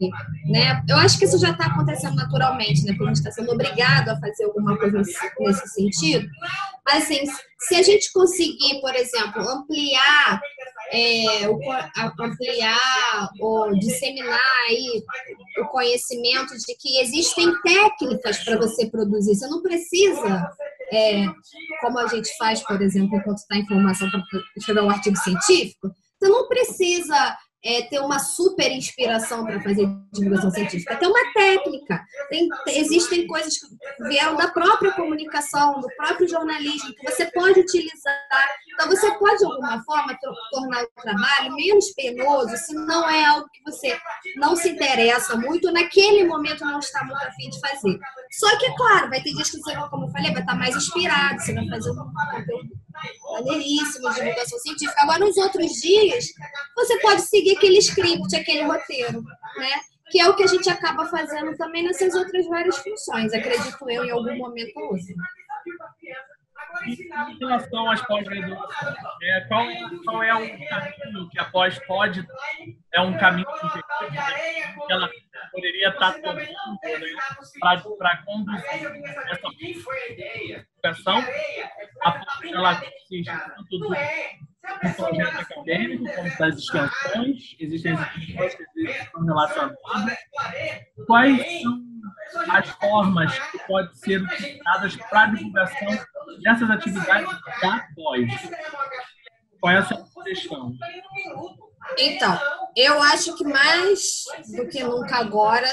né? Eu acho que isso já está acontecendo naturalmente, né? Porque a gente está sendo obrigado a fazer alguma coisa nesse sentido. Mas, assim, se a gente conseguir, por exemplo, ampliar ou disseminar aí o conhecimento de que existem técnicas para você produzir. Você não precisa, como a gente faz, por exemplo, enquanto está em formação para escrever um artigo científico, você não precisa ter uma super inspiração para fazer divulgação científica. Tem uma técnica. Existem coisas que vieram da própria comunicação, do próprio jornalismo, que você pode utilizar. Então, você pode, de alguma forma, tornar o trabalho menos penoso, se não é algo que você não se interessa muito, naquele momento não está muito a fim de fazer. Só que, é claro, vai ter dias que você, como eu falei, vai estar mais inspirado, você vai fazer um conteúdo maneiríssimo de divulgação científica. Agora, nos outros dias, você pode seguir aquele script, aquele roteiro, né? Que é o que a gente acaba fazendo também nessas outras várias funções, acredito eu, em algum momento ou outro. Em relação às pós-graduações, qual é o caminho que a pós pode... É um caminho que ela poderia estar tomando, né, para conduzir essa educação, após ela consiste tanto do projeto acadêmico como das extensões, existem as extensões que estão relacionadas. Quais são as formas que podem ser utilizadas para a divulgação dessas atividades da pós? Qual é a sua sugestão? Então, eu acho que mais do que nunca agora,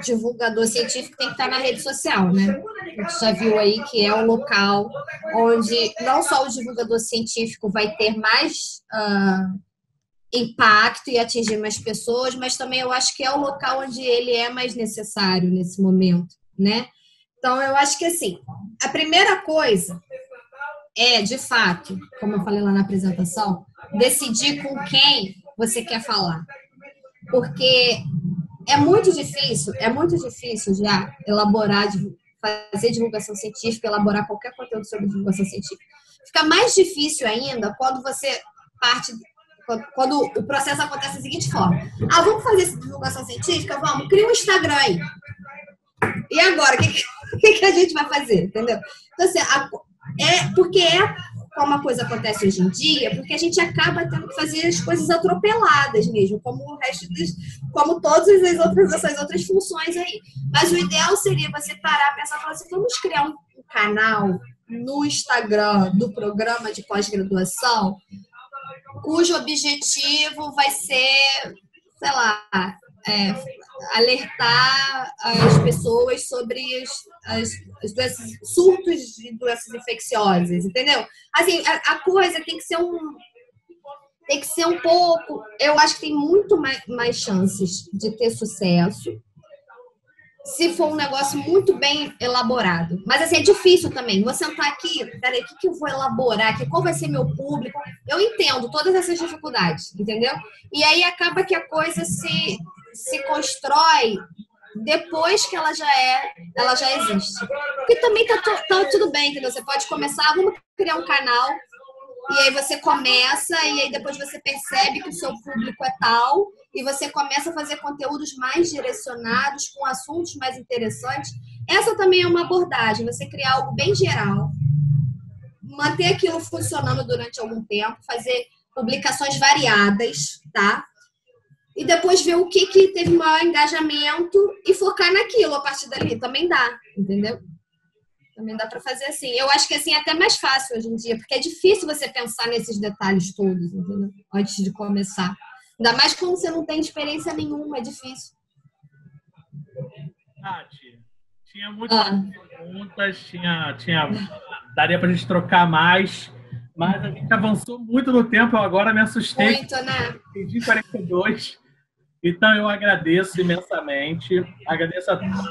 divulgador científico tem que estar na rede social, né? A gente já viu aí que é o local onde não só o divulgador científico vai ter mais impacto e atingir mais pessoas, mas também eu acho que é o local onde ele é mais necessário nesse momento, né? Então, eu acho que, assim, a primeira coisa é, de fato, como eu falei lá na apresentação, decidir com quem você quer falar. Porque é muito difícil já elaborar, fazer divulgação científica, elaborar qualquer conteúdo sobre divulgação científica. Fica mais difícil ainda quando você parte, quando o processo acontece da seguinte forma. Vamos fazer essa divulgação científica? Vamos, cria um Instagram aí. E agora, o que a gente vai fazer? Entendeu? Então, assim, porque como a coisa acontece hoje em dia, porque a gente acaba tendo que fazer as coisas atropeladas mesmo, como o resto como todas essas outras funções aí. Mas o ideal seria você parar, pensar e falar assim, vamos criar um canal no Instagram do programa de pós-graduação, cujo objetivo vai ser, sei lá, alertar as pessoas sobre as doenças, surtos de doenças infecciosas, entendeu? Assim, a coisa tem que ser um pouco... Eu acho que tem muito mais chances de ter sucesso se for um negócio muito bem elaborado. Mas, assim, é difícil também. Vou sentar aqui, peraí, o que eu vou elaborar aqui? Qual vai ser meu público? Eu entendo todas essas dificuldades, entendeu? E aí acaba que a coisa se constrói depois que ela já existe. Porque também tá tudo bem, entendeu? Você pode começar, vamos criar um canal, e aí você começa, e aí depois você percebe que o seu público é tal, e você começa a fazer conteúdos mais direcionados, com assuntos mais interessantes. Essa também é uma abordagem, você criar algo bem geral, manter aquilo funcionando durante algum tempo, fazer publicações variadas, tá? E depois ver o que teve maior engajamento e focar naquilo a partir dali. Também dá, entendeu? Também dá para fazer assim. Eu acho que assim é até mais fácil hoje em dia, porque é difícil você pensar nesses detalhes todos, entendeu? Antes de começar. Ainda mais quando você não tem experiência nenhuma, é difícil. Tati, tinha muitas perguntas, daria para a gente trocar mais, mas a gente avançou muito no tempo, eu agora me assustei. Muito, né? Entendi 42. Então, eu agradeço imensamente, agradeço a ti por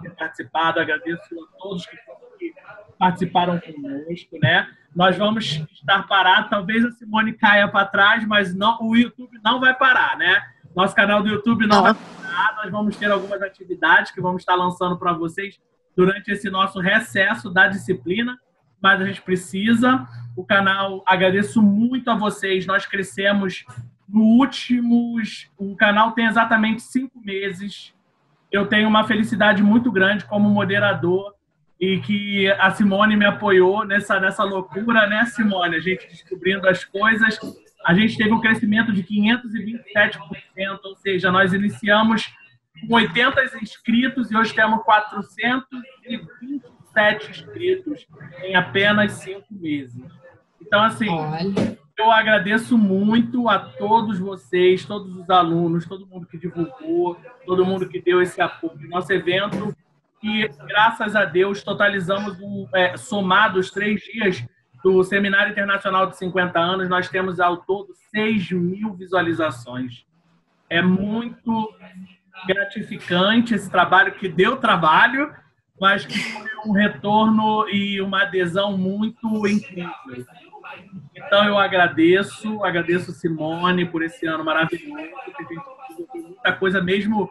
ter participado, agradeço a todos que participaram conosco, né? Nós vamos estar parados, talvez a Simone caia para trás, mas não, o YouTube não vai parar, né? Nosso canal do YouTube não vai parar, nós vamos ter algumas atividades que vamos estar lançando para vocês durante esse nosso recesso da disciplina, mas a gente precisa. O canal, agradeço muito a vocês, nós crescemos o canal tem exatamente 5 meses. Eu tenho uma felicidade muito grande como moderador e que a Simone me apoiou nessa loucura, né, Simone? A gente descobrindo as coisas. A gente teve um crescimento de 527%, ou seja, nós iniciamos com 80 inscritos e hoje temos 427 inscritos em apenas 5 meses. Então, assim, eu agradeço muito a todos vocês, todos os alunos, todo mundo que divulgou, todo mundo que deu esse apoio. Nosso evento, e graças a Deus, totalizamos, somados 3 dias do Seminário Internacional de 50 anos, nós temos ao todo 6.000 visualizações. É muito gratificante esse trabalho, que deu trabalho, mas que foi um retorno e uma adesão muito incrível. Então, eu agradeço Simone por esse ano maravilhoso, que a gente fez muita coisa mesmo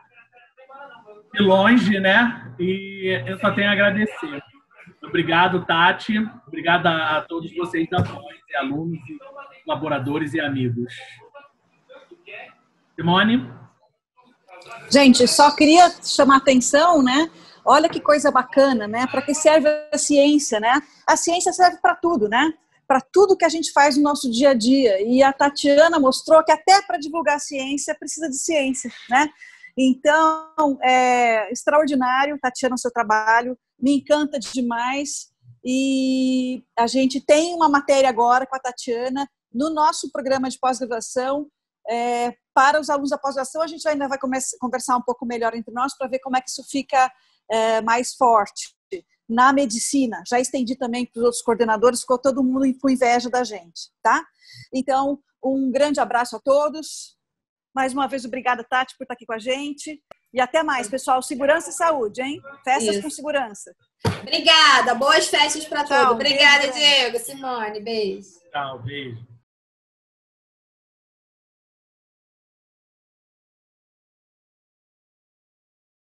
de longe, né? E eu só tenho a agradecer. Obrigado, Tati. Obrigado a todos vocês da Voz, alunos, e colaboradores e amigos. Simone? Gente, só queria chamar a atenção, né? Olha que coisa bacana, né? Para que serve a ciência, né? A ciência serve para tudo, né? Para tudo que a gente faz no nosso dia a dia. E a Tatiana mostrou que até para divulgar a ciência precisa de ciência, né? Então, é extraordinário, Tatiana, o seu trabalho, me encanta demais. E a gente tem uma matéria agora com a Tatiana no nosso programa de pós-graduação. Para os alunos da pós-graduação, a gente ainda vai conversar um pouco melhor entre nós para ver como é que isso fica mais forte. Na medicina, já estendi também para os outros coordenadores, ficou todo mundo com inveja da gente, tá? Então, um grande abraço a todos. Mais uma vez, obrigada, Tati, por estar aqui com a gente. E até mais, pessoal. Segurança e saúde, hein? Festas com segurança. Obrigada. Boas festas para todos. Obrigada, Diego. Simone, beijo. Tchau, beijo.